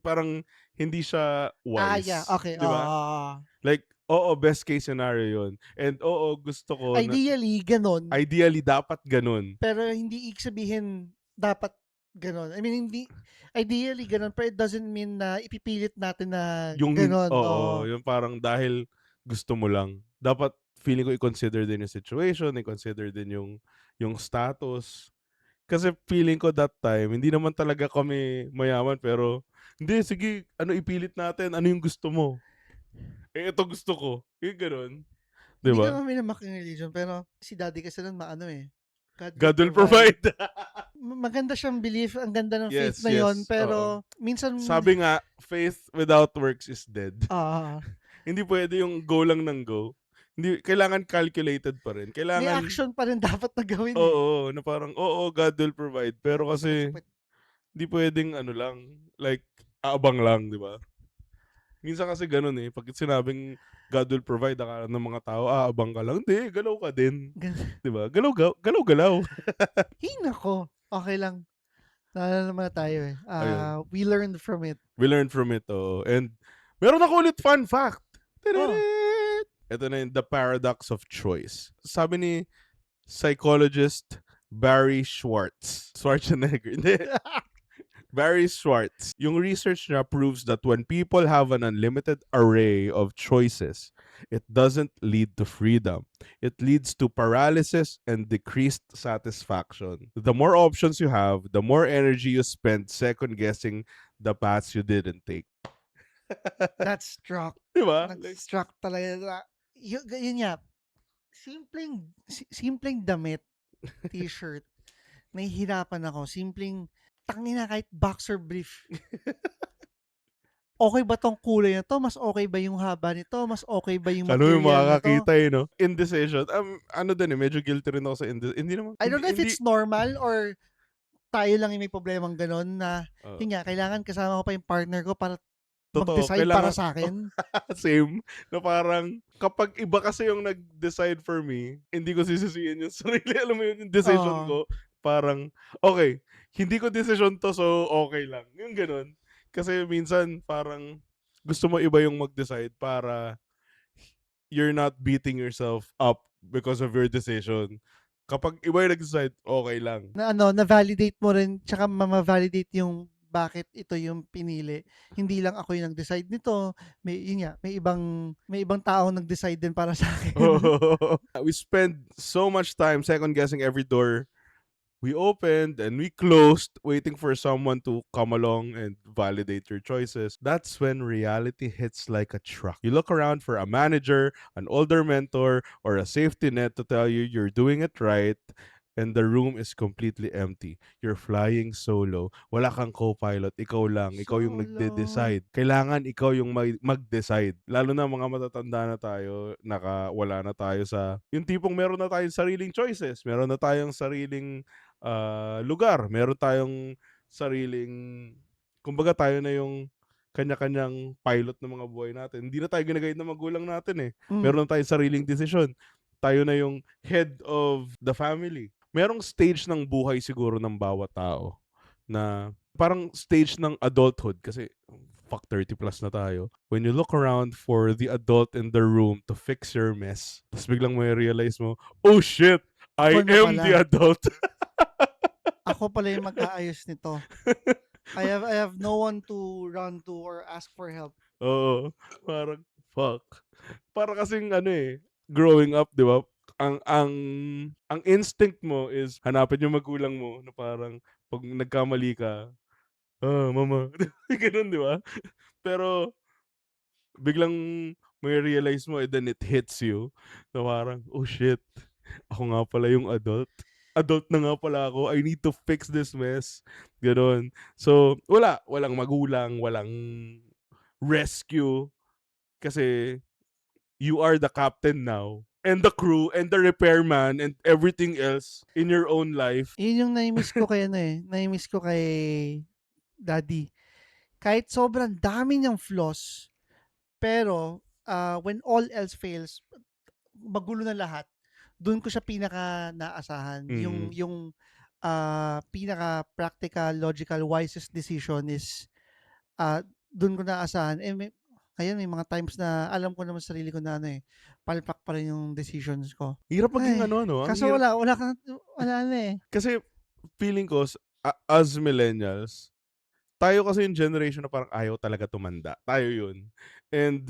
parang hindi siya wise. Yeah. Okay. Di ba? Like, best case scenario yun. And gusto ko ideally, ganon. Ideally, dapat ganon. Pero hindi ibig sabihin, dapat ganon. I mean, hindi, ideally ganon, pero it doesn't mean na ipipilit natin na Yung ganon. yung parang dahil gusto mo lang. Dapat, feeling ko i-consider din yung situation, i-consider din yung status. Kasi feeling ko that time, hindi naman talaga kami mayaman, pero hindi, sige, ipilit natin, ano yung gusto mo? Ito gusto ko. Yung ganun. Hindi Diba? naman minamak yung religion, pero si daddy kasi nun maano eh. God will provide. Maganda siyang belief, ang ganda ng Yes, faith na yon, yes, pero minsan sabi nga, faith without works is dead. hindi pwede yung go lang ng go. Hindi, kailangan calculated pa rin. Kailangan, may action pa rin dapat na gawin. na parang, God will provide. Pero kasi, hindi pwedeng lang, like, aabang lang, di ba? Minsan kasi ganun eh. Pag sinabing God will provide, akala ng mga tao, abang ka lang. Hindi, galaw ka din. Diba? Galaw. Nako. Okay lang. Naalala naman na tayo eh. We learned from it. And meron ako ulit fun fact. Ito na yung the paradox of choice. Sabi ni psychologist Barry Schwarzenegger. Barry Schwartz. Yung research niya proves that when people have an unlimited array of choices, it doesn't lead to freedom. It leads to paralysis and decreased satisfaction. The more options you have, the more energy you spend second-guessing the paths you didn't take. That's struck. Diba? Struck talaga. Yun nga. Simpleng damit, t-shirt. Nahihirapan ako. Simpleng tangina kahit boxer brief. Okay ba tong kulay na to? Mas okay ba yung haba nito? Mas okay ba yung material yung makakakita no? Indecision. Medyo guilty rin ako sa indecision. Hindi naman. I don't know if it's normal or tayo lang yung may problemang ganun na yun nga, kailangan kasama ko pa yung partner ko para mag-decide para sa akin. Same. Na parang, kapag iba kasi yung nag-decide for me, hindi ko sisisihin yung sarili. Alam mo yung decision ko. Parang, okay, hindi ko decision to, so okay lang. Yung ganun. Kasi minsan, parang, gusto mo iba yung mag-decide para you're not beating yourself up because of your decision. Kapag iba yung nag-decide, okay lang. Na-validate mo rin, tsaka ma-validate yung bakit ito yung pinili. Hindi lang ako yung nag-decide nito. May ibang tao nag-decide din para sa akin. We spend so much time second-guessing every door we opened and we closed, waiting for someone to come along and validate your choices. That's when reality hits like a truck. You look around for a manager, an older mentor, or a safety net to tell you you're doing it right, and the room is completely empty. You're flying solo. Wala kang co-pilot. Ikaw lang. Ikaw yung Solo. nagde-decide. Kailangan ikaw yung mag-decide. Lalo na mga matatanda na tayo, wala na tayo sa... Yung tipong meron na tayong sariling choices. Meron na tayong sariling lugar. Meron tayong sariling... Kumbaga tayo na yung kanya-kanyang pilot ng mga buhay natin. Hindi na tayo ginagayad ng magulang natin eh. Mm. Meron na tayong sariling desisyon. Tayo na yung head of the family. Merong stage ng buhay siguro ng bawat tao na parang stage ng adulthood kasi fuck 30 plus na tayo. When you look around for the adult in the room to fix your mess, tapos biglang may realize mo, oh shit, I Ako na am the pala. adult. Ako pala yung mag-aayos nito. I have no one to run to or ask for help. Oo, parang fuck. Para kasing growing up, 'di ba? Ang instinct mo is hanapin yung magulang mo na parang pag nagkamali ka, mama. Ganun, 'di ba? Pero biglang may realize mo and then it hits you na parang, oh shit, ako nga pala yung adult. Adult na nga pala ako. I need to fix this mess. Ganon. So, walang magulang, walang rescue kasi you are the captain now and the crew and the repairman and everything else in your own life. Yun yung nai-miss ko kay nai-miss ko kay Daddy. Kahit sobrang dami niyang flaws, pero when all else fails, magulo na lahat, dun ko siya pinaka naasahan. Mm. Yung pinaka practical, logical, wisest decision is dun ko naasahan. Ngayon may mga times na alam ko naman sa sarili ko na palpak pa rin yung decisions ko. Hirap maging Ay, no? Ang kaso hirap. wala na eh. Kasi feeling ko, as millennials, tayo kasi yung generation na parang ayaw talaga tumanda. Tayo yun. And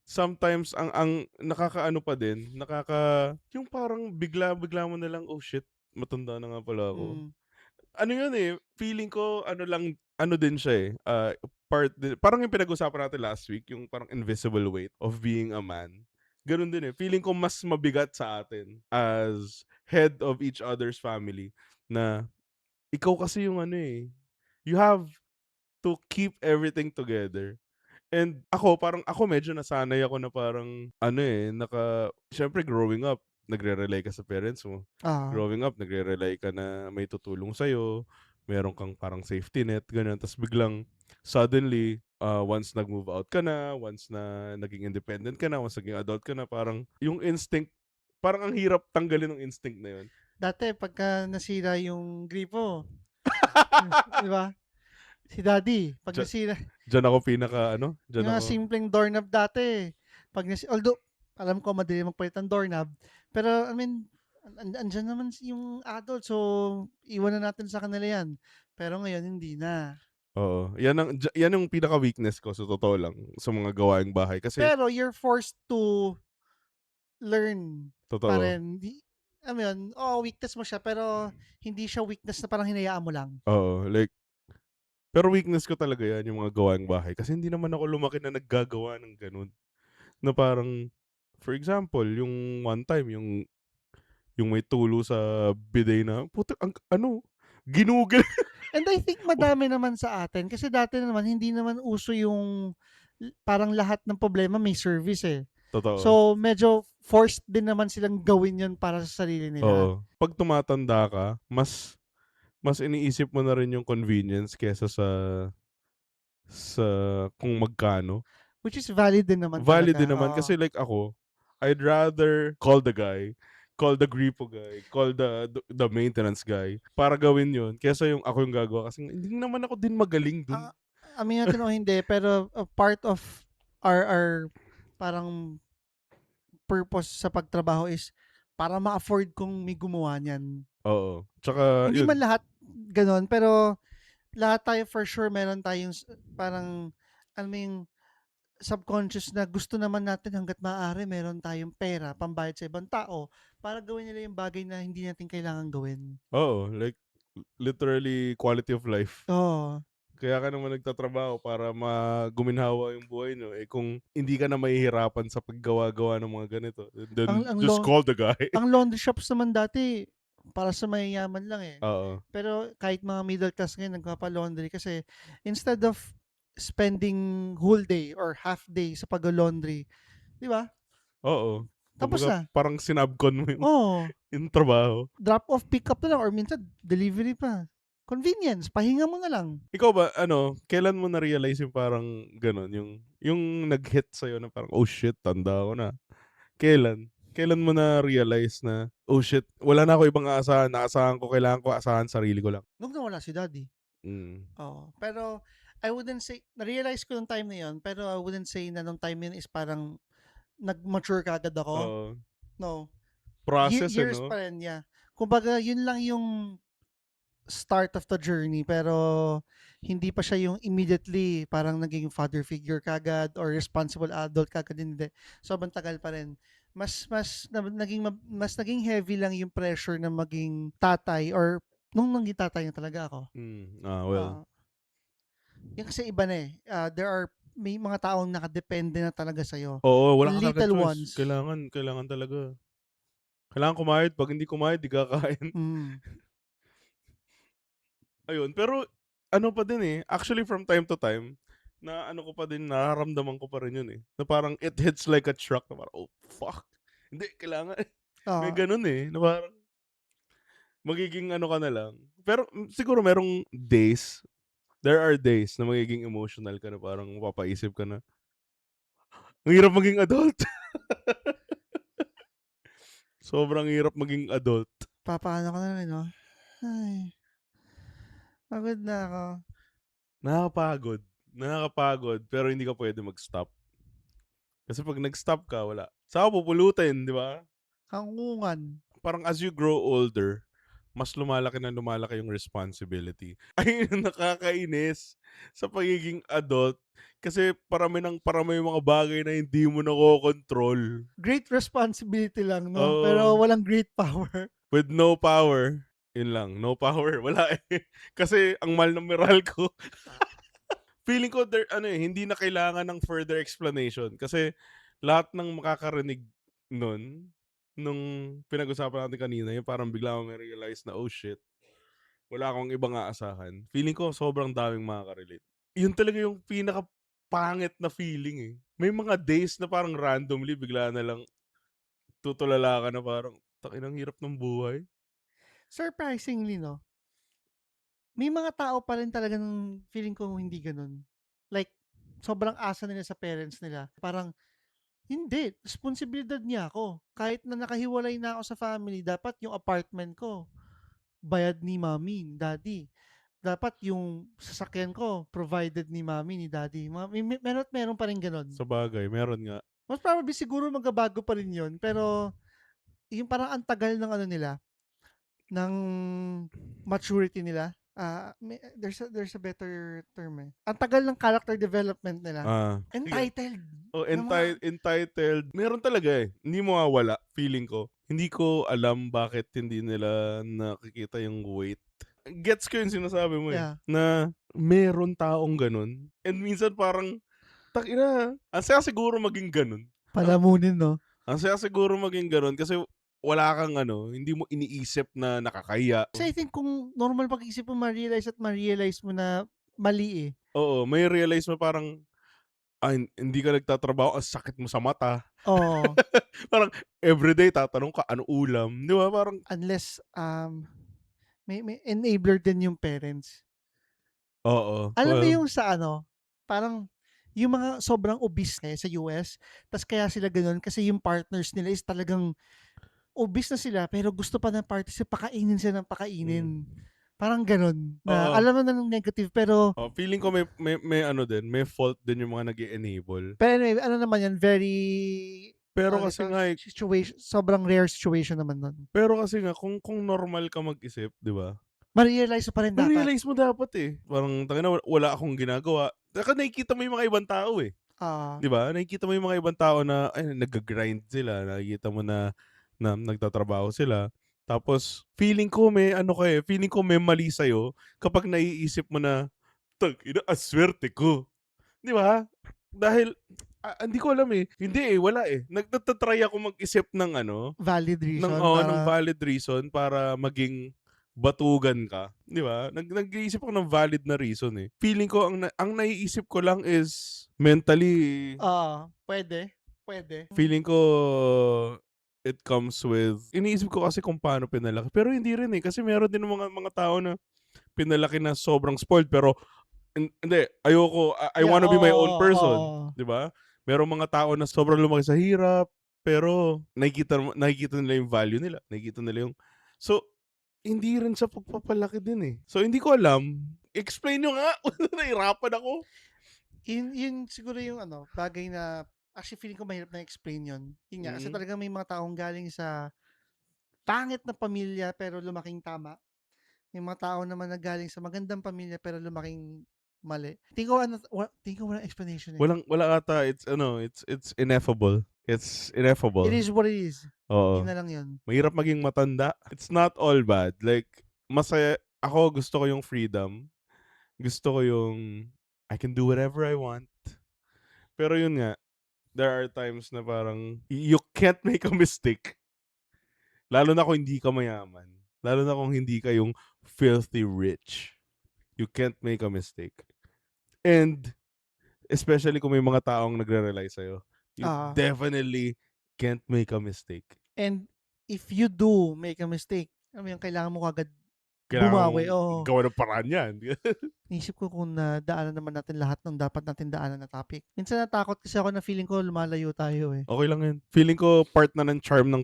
sometimes ang nakakaano pa din, yung parang bigla-bigla mo na lang, oh shit, matanda na nga pala ako. Mm. Ano yun feeling ko ano din siya parang yung pinag-usapan natin last week, yung parang invisible weight of being a man. Ganun din Feeling ko mas mabigat sa atin as head of each other's family na ikaw kasi yung you have to keep everything together. And ako medyo nasanay ako na parang syempre growing up, nagre-rely ka sa parents mo. Ah, Growing up, nagre-rely ka na may tutulong sa'yo, meron kang parang safety net, ganun. Tapos biglang, suddenly, once nag-move out ka na, once na naging independent ka na, once naging adult ka na, parang yung instinct, parang ang hirap tanggalin ng instinct na yun. dati pagka nasira yung gripo, 'di ba? Si Daddy, pag Diyan, nasira, diyan ako diyan yung mga ako. simpleng doorknob dati, although alam ko madali magpalit ng doorknob, pero I mean, andyan naman yung adult, so iwan na natin sa kanila yan. Pero ngayon, hindi na. Oo. Yan yung pinaka-weakness ko, sa totoo lang, sa mga gawaing bahay. Kasi, Pero you're forced to learn pa totoo. rin. Alam mo yun, weakness mo siya, pero hindi siya weakness na parang hinayaan mo lang. Oo, like, pero weakness ko talaga yan, yung mga gawaing bahay. Kasi hindi naman ako lumaki na naggagawa ng ganun. Na parang, for example, yung one time, yung may tulo sa bidet na, puta, ginugil. And I think madami naman sa atin kasi dati naman hindi naman uso yung parang lahat ng problema may service eh. Totoo. So medyo forced din naman silang gawin yun para sa sarili nila. Oo. Pag tumatanda ka, mas iniisip mo na rin yung convenience kesa sa kung magkano. Which is valid din naman Valid talaga. din naman kasi like ako, I'd rather call the guy, call the gripo guy, call the maintenance guy para gawin yun kesa yung ako yung gagawa kasi hindi naman ako din magaling dun. Ah, amin natin o hindi, pero a part of our parang purpose sa pagtrabaho is para ma-afford kung may gumawa niyan. Oo. Tsaka Hindi man yun. lahat ganon, pero lahat tayo for sure meron tayong parang alam mo yung subconscious na gusto naman natin hangga't maaari meron tayong pera pambayad sa ibang tao para gawin nila yung bagay na hindi natin kailangan gawin. Oo, like literally quality of life. Oo. Kaya ka naman nagtatrabaho para guminhawa yung buhay nyo. Kung hindi ka na mahihirapan sa paggawa-gawa ng mga ganito, Ang then ang just laun call the guy. ang laundry shops naman dati para sa mayayaman lang eh. Oo. Pero kahit mga middle class ngayon nagpapa-laundry kasi instead of spending whole day or half day sa pag-laundry, 'di ba? Oo. Tapos Kumbaga na. parang sinabcon mo Oo, yung trabaho. drop off pick up na lang or minsan delivery pa. Convenience, pahinga mo na lang. Ikaw ba ano, kailan mo na-realize yung parang gano'n, yung nag-hit sa'yo na parang, "Oh shit, tanda ko na." Kailan? Kailan mo na-realize na, "Oh shit, wala na ako ibang aasahan, naasahan ko kailangan ko asahan sarili ko lang." Nung nawala si daddy. Mm. Oo. Pero I wouldn't say, na-realize ko nung time na yun, pero I wouldn't say na nung time yun is parang nag-mature kaagad ako. Oo. No. Process, Years no? pa rin, yeah. Kumbaga, yun lang yung start of the journey, pero hindi pa siya yung immediately parang naging father figure kagad or responsible adult kagad, hindi. Sobrang tagal pa rin. Mas naging heavy lang yung pressure na maging tatay or nung naging tatay na talaga ako. Well. Ah, Yung kasi iba na eh. May mga taong nakadepende na talaga sa'yo. Oo, wala ka talagang Little choice. ones. Kailangan talaga. Kailangan kumayod, 'pag hindi kumayod, 'di kakain. Mm. Ayun, pero ano pa din, eh, actually from time to time, na ano ko pa din, nararamdaman ko pa rin yun, eh, na parang it hits like a truck na parang, "Oh, fuck." Hindi, kailangan may Ah, gano'n, eh, na parang magiging ano ka na lang. Pero siguro merong days, there are days na magiging emotional ka na parang mapapaisip ka na, "Ang hirap maging adult." Sobrang hirap maging adult. papaano ka na rin, no? Ay, pagod na ako. Nakakapagod, nakakapagod pero hindi ka puwede mag-stop. Kasi 'pag nag-stop ka, wala. Saka pupulutin, 'di ba? Hangungan. Parang as you grow older, mas lumalaki na lumalaki yung responsibility. Ayun yung nakakainis sa pagiging adult kasi parami yung mga bagay na hindi mo nakokontrol. Great responsibility lang, no? Pero Oo, walang great power. with no power. Yun lang, no power, wala eh. Kasi ang mahal ng Meralco. Feeling ko there ano, eh, hindi na kailangan ng further explanation kasi lahat ng makakarinig nun, nung pinag-usapan natin kanina, yung parang bigla mong ma-realize na, "Oh shit, wala akong ibang aasahan." Feeling ko sobrang daming makaka-relate. Yun talaga yung pinaka-pangit na feeling, eh. May mga days na parang randomly bigla na lang tutulala ka na parang, "Tangina, ang hirap ng buhay." Surprisingly, no? May mga tao pa rin talaga ng feeling ko hindi ganun. Like, sobrang asa nila sa parents nila. Parang, hindi, responsibilidad niya ako. Kahit na nakahiwalay na ako sa family, dapat yung apartment ko, bayad ni mommy, ni daddy. Dapat yung sasakyan ko, provided ni mommy, ni daddy. Meron pa rin ganun. Sabagay, meron nga. Most probably siguro magbabago pa rin yun, pero yung parang ang tagal ng ano nila, ng maturity nila. There's a better term eh. Ang tagal ng character development nila. Sige. Entitled Oh, na mga entitled. Meron talaga, eh. Hindi mawawala, feeling ko. Hindi ko alam bakit hindi nila nakikita yung weight. Gets ko yung sinasabi mo, eh, yeah, na meron taong gano'n and minsan parang, tangina, ang saya siguro maging gano'n. Ang palamunin no. ang saya siguro maging gano'n kasi wala kang ano, hindi mo iniisip na nakakahiya. Kasi I think kung normal pag-isip mo ma-realize mo na mali eh. Oo, may realize mo parang, hindi ka nagtatrabaho, ang sakit mo sa mata. Oo. Parang everyday tatanong ka, "Ano ulam?" 'Di ba parang Unless may enabler din yung parents. oo, Alam mo well, yung sa ano, parang yung mga sobrang obese eh, sa US, tas kaya sila gano'n kasi yung partners nila is talagang obese na sila pero gusto pa ng partners nila pakainin sila ng pakainin. hmm, Parang gano'n na oo. alam mo na ng negative pero Feeling ko may ano din, may fault din yung mga nag-e-enable. pero anyway, ano naman yan, very Pero tawag kasi dito, nga, eh, sobrang rare situation naman nun. kung normal ka mag-isip, 'di ba? Ma-realize mo pa rin dapat. Ma-realize mo dapat, eh. Parang tangina, wala akong ginagawa. Saka nakikita mo yung mga ibang tao, eh. Ah, 'Di ba? Nakikita mo yung mga ibang tao na ay nagga-grind sila, nakikita mo na na nagtatrabaho sila. Tapos feeling ko may ano ka, eh, feeling ko may mali sa'yo kapag naiisip mo na, "Tangina, ang swerte ko." 'Di ba? Dahil Hindi ko alam eh. Hindi eh, wala eh. Nagtatry ako mag-isip ng Valid reason ng para valid reason para maging batugan ka. Di ba? Nag-iisip ako ng valid na reason eh. Feeling ko, ang naiisip ko lang is mentally, pwede. Pwede. feeling ko it comes with, iniisip ko kasi kung paano pinalaki. Pero hindi rin eh. Kasi meron din mga tao na pinalaki na sobrang spoiled pero hindi, ayoko, I Yeah, wanna be my own person, oo. 'di ba? Merong mga tao na sobrang lumaki sa hirap, pero nakikita nila yung value nila, nakikita nila yung so hindi rin sa pagpapalaki din eh. So hindi ko alam. Explain nyo nga. Nahirapan ako. Yun siguro yung bagay na actually feeling ko mahirap na explain yun. Yun nga, kasi Mm. talagang may mga taong galing sa pangit na pamilya pero lumaking tama. May mga tao naman na galing sa magandang pamilya pero lumaking mali. Tingin ko walang explanation eh. Wala ata, it's ineffable. It's It ineffable. is what it is. Yun Oo. na lang yun. Mahirap maging matanda. It's not all bad. Like, masaya, ako gusto ko yung freedom. Gusto ko yung I can do whatever I want. Pero yun nga, there are times na parang you can't make a mistake. Lalo na kung hindi ka mayaman. Lalo na kung hindi ka yung filthy rich. You can't make a mistake. And especially kung may mga taong nagre-rely sa'yo, you Ah, definitely can't make a mistake. and if you do make a mistake, kailangan mo agad Kailangan mong bumawi. Oo. gawa ng paraan yan. Naisip ko kung nadaanan naman natin lahat ng dapat natin daanan na topic. Minsan natakot kasi ako na feeling ko lumalayo tayo eh. Okay lang yun. Feeling ko part na ng charm ng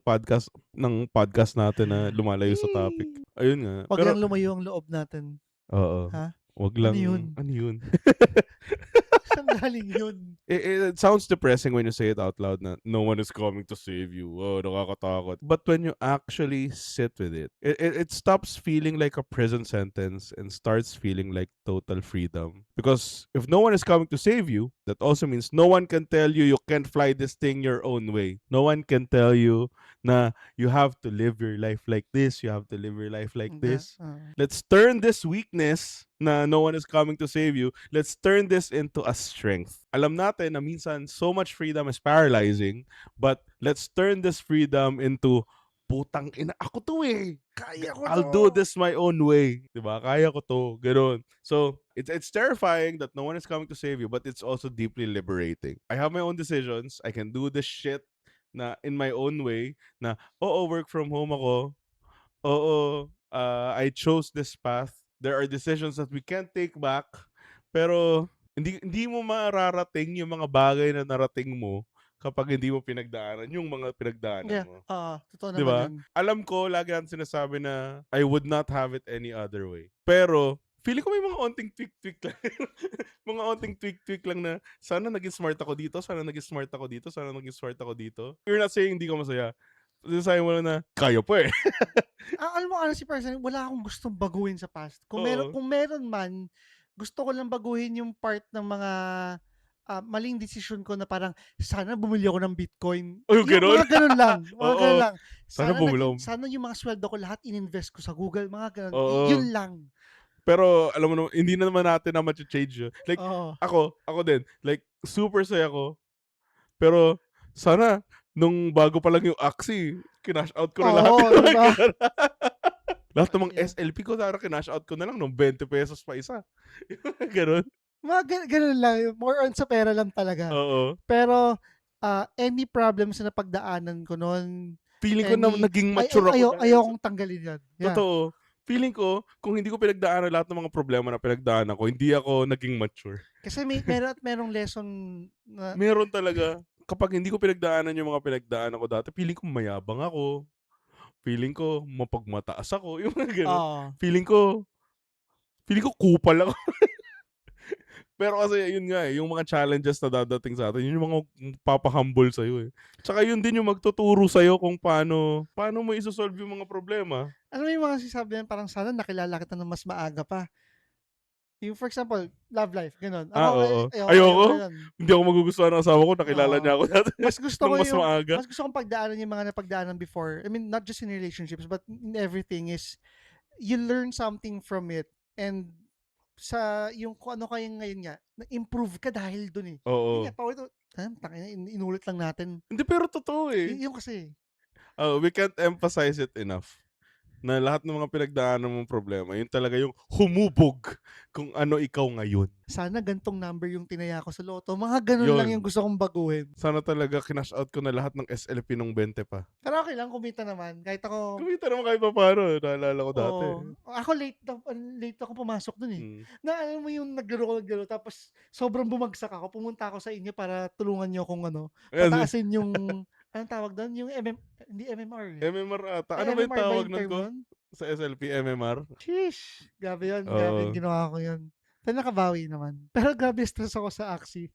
podcast natin na lumalayo sa topic. Ayun nga. Wag Pero, lang lumayo ang loob natin. oo. Ha? Wag Ano lang, yun? ano yun? Saan galing yun? It sounds depressing when you say it out loud na no one is coming to save you. Oh, nakakatakot. But when you actually sit with it stops feeling like a prison sentence and starts feeling like total freedom. Because if no one is coming to save you, that also means no one can tell you you can't fly this thing your own way. No one can tell you na you have to live your life like this, you have to live your life like this. Let's turn this weakness na no one is coming to save you, let's turn this into a strength. Alam natin na minsan so much freedom is paralyzing, but let's turn this freedom into putang ina, ako to eh. Kaya ko I'll do this my own way. Diba? Kaya ko to. Ganon. So, it's terrifying that no one is coming to save you, but it's also deeply liberating. I have my own decisions. I can do this shit na in my own way na, work from home ako. I chose this path. There are decisions that we can't take back. Pero hindi mo mararating yung mga bagay na narating mo kapag hindi mo pinagdaanan yung mga pinagdaanan mo. Totoo 'Di naman ba? yun. Alam ko lagi natin sinasabi na I would not have it any other way. Pero feeling ko may mga onting tweak lang. Mga onting tweak lang na sana naging smart ako dito, sana naging smart ako dito, sana naging smart ako dito. You're not saying hindi ka masaya. Sinasabi mo lang na kaya pa eh. Alam mo, honestly, personally, wala akong gustong baguhin sa past. Kung Oo. meron man, gusto ko lang baguhin yung part ng mga maling decision ko na parang sana bumili ako ng Bitcoin. Oh, Yung ganun? mga ganun lang. Mga ganun Oo. lang. Sana bumili ako. Sana yung mga sweldo ko lahat ininvest ko sa Google. Mga ganun. Oo. Yun lang. Pero alam mo naman, hindi na naman natin na ma-change yun. Like, Oo. ako din. Like, super saya ko. Pero, sana, nung bago pa lang yung Axie, kinash out ko na lahat. Oo, diba? Lahat ng mga Yeah. SLP ko, sana kinash out ko na lang nung 20 pesos pa isa. Ganun. Mga ganun lang. More on sa pera lang talaga. Oo. Pero, any problems na napagdaanan ko noon, Feeling ko na naging mature ako. ayokong tanggalin yan. Yeah. Totoo. Feeling ko, kung hindi ko pinagdaanan lahat ng mga problema na pinagdaanan ko, hindi ako naging mature. Kasi merong lesson na Meron talaga. Kapag hindi ko pinagdaanan yung mga pinagdaanan ko dati, feeling ko mayabang ako. Feeling ko mapagmataas ako. Yung mga ganun. Feeling ko kupal ako. Pero kasi yun nga yung mga challenges na dadating sa atin, yun yung mga papahumble sa'yo eh. Tsaka yun din yung magtuturo sa'yo kung paano mo isosolve yung mga problema. Alam mo yung mga sinasabi yan, parang sana nakilala kita ng mas maaga pa. Yung for example, love life, ganun. Oo. Ayoko. Hindi ako magugustuhan ng asawa ko, nakilala niya ako dati. Mas gusto ko mas maaga. Mas gusto kong pagdaanan yung mga napagdaanan before. I mean, not just in relationships, but in everything is, you learn something from it. And sa yung kung ano kayo ngayon nga, na-improve ka dahil dun eh. Oo. Yun nga, Tangina, inulit lang natin. Hindi, pero totoo eh. Yung kasi, We can't emphasize it enough. Na lahat ng mga pinagdaanan mong problema, yun talaga yung humubog kung ano ikaw ngayon. sana gantong number yung tinaya ko sa loto. Mga ganun lang Yun. yung gusto kong baguhin. Sana talaga kinash out ko na lahat ng SLP nung 20 pa. Pero okay lang, kumita naman. Kahit ako, Kumita naman kahit pa paano. Naalala ko dati. ako late ako pumasok dun eh. Mm. Na alam mo yung naglaro tapos sobrang bumagsak ako. Pumunta ako sa inyo para tulungan nyo kung pataasin yung, anong tawag doon? Yung hindi MMR. MMR ata. Ay, Ano ba yung MMR ba tawag yung nun term ko? nun? Sa SLP, MMR? Sheesh! Grabe yun. Grabe Oo. yung ginawa ko yun. Pero nakabawi naman. Pero grabe stress ako sa Axie.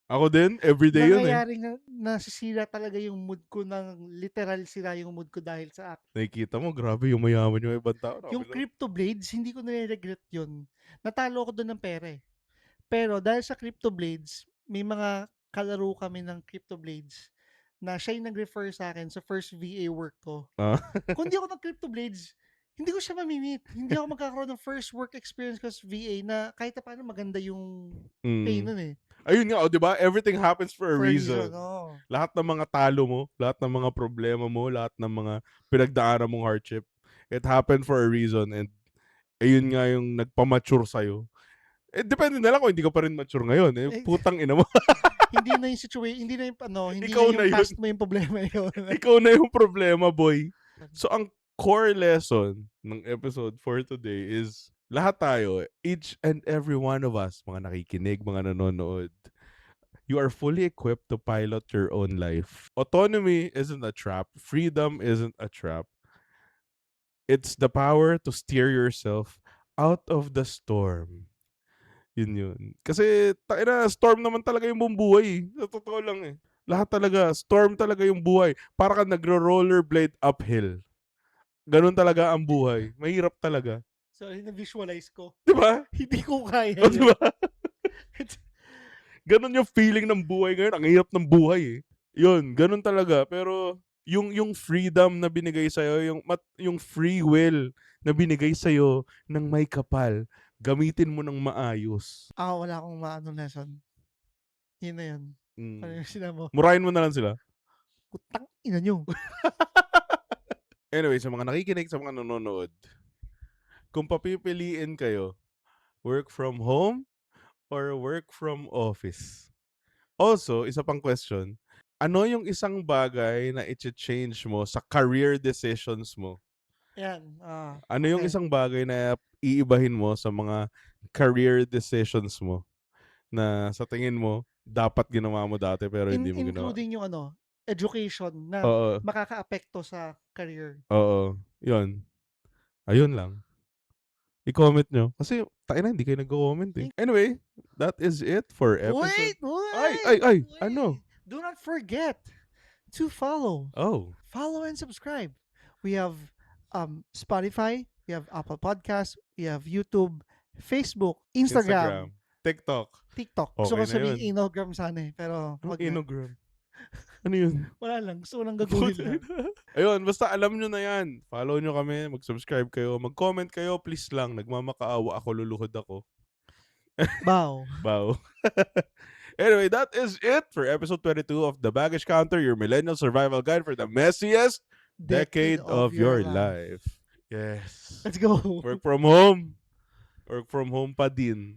Ako din, everyday yun eh. Nangyayari nga, nasisira talaga yung mood ko literal sira yung mood ko dahil sa Axie. Nakikita mo, grabe yung mayaman yung ibang tao. Yung Crypto Blades, hindi ko nare-regret yun. Natalo ko doon ng pere. Pero dahil sa Crypto Blades, may mga kalaro kami ng Crypto Blades na siya yung nag-refer sa akin sa first VA work ko. Ah. Kung di ako ng Crypto Blades, hindi ko siya mamimit. Hindi ako magkakaroon ng first work experience ko sa VA na kahit na paano maganda yung pay nun eh. Ayun nga, di ba? Everything happens for a For reason. oh. Lahat ng mga talo mo, lahat ng mga problema mo, lahat ng mga pinagdaanan mong hardship, it happened for a reason, and ayun nga yung nagpamature sa'yo. Depende na lang kung hindi ka pa rin mature ngayon. Putang ina mo. Hindi na yung situation, hindi na yung hindi Ikaw na yung na past mo yung problema yun. Ikaw na yung problema, boy. So, ang core lesson ng episode for today is lahat tayo, each and every one of us, mga nakikinig, mga nanonood, you are fully equipped to pilot your own life. Autonomy isn't a trap. Freedom isn't a trap. It's the power to steer yourself out of the storm. Yun. Kasi, storm naman talaga yung buong buhay eh. Sa totoo lang eh. Lahat talaga, storm talaga yung buhay. Para ka nagro-rollerblade uphill. Ganun talaga ang buhay. Mahirap talaga. So, na-visualize ko. Diba? Hindi ko kaya O, yun. diba? Ganun yung feeling ng buhay ngayon. Ang hirap ng buhay eh. Yun, ganun talaga. Pero, yung freedom na binigay sa'yo, yung free will na binigay sa'yo ng may kapal, gamitin mo ng maayos. Wala akong lesson. Yun na yun. Ano yung sila mo? Murahin mo na lang sila. Putang ina nyo. Anyway, sa mga nakikinig, sa mga nanonood, kung papipiliin kayo, work from home or work from office? Also, isa pang question, ano yung isang bagay na i-change mo sa career decisions mo? Yan. Ano yung okay. isang bagay na iibahin mo sa mga career decisions mo na sa tingin mo, dapat ginawa mo dati pero hindi mo ginawa? Including yung education na Oo. makaka-apekto sa career. Oo. Yun. Ayun lang. I-comment nyo. Kasi, hindi kayo nag-comment eh. Anyway, that is it for episode... Wait! Ay! Ano? Do not forget to follow. Oh. Follow and subscribe. We have Spotify, we have Apple Podcasts, we have YouTube, Facebook, Instagram. TikTok. Gusto Okay ko na sabihin yun. Inogram sana eh. Pero wag na. Inogram. Ano yun? Wala lang. Gusto ko lang gagawin lang. Ayun, basta alam nyo na yan. Follow nyo kami, mag-subscribe kayo, mag-comment kayo, please lang. Nagmamakaawa ako, luluhod ako. Bow. Anyway, that is it for episode 22 of The Baggage Counter, your millennial survival guide for the messiest decade of your life. Yes. Let's go. Work from home. Work from home pa din.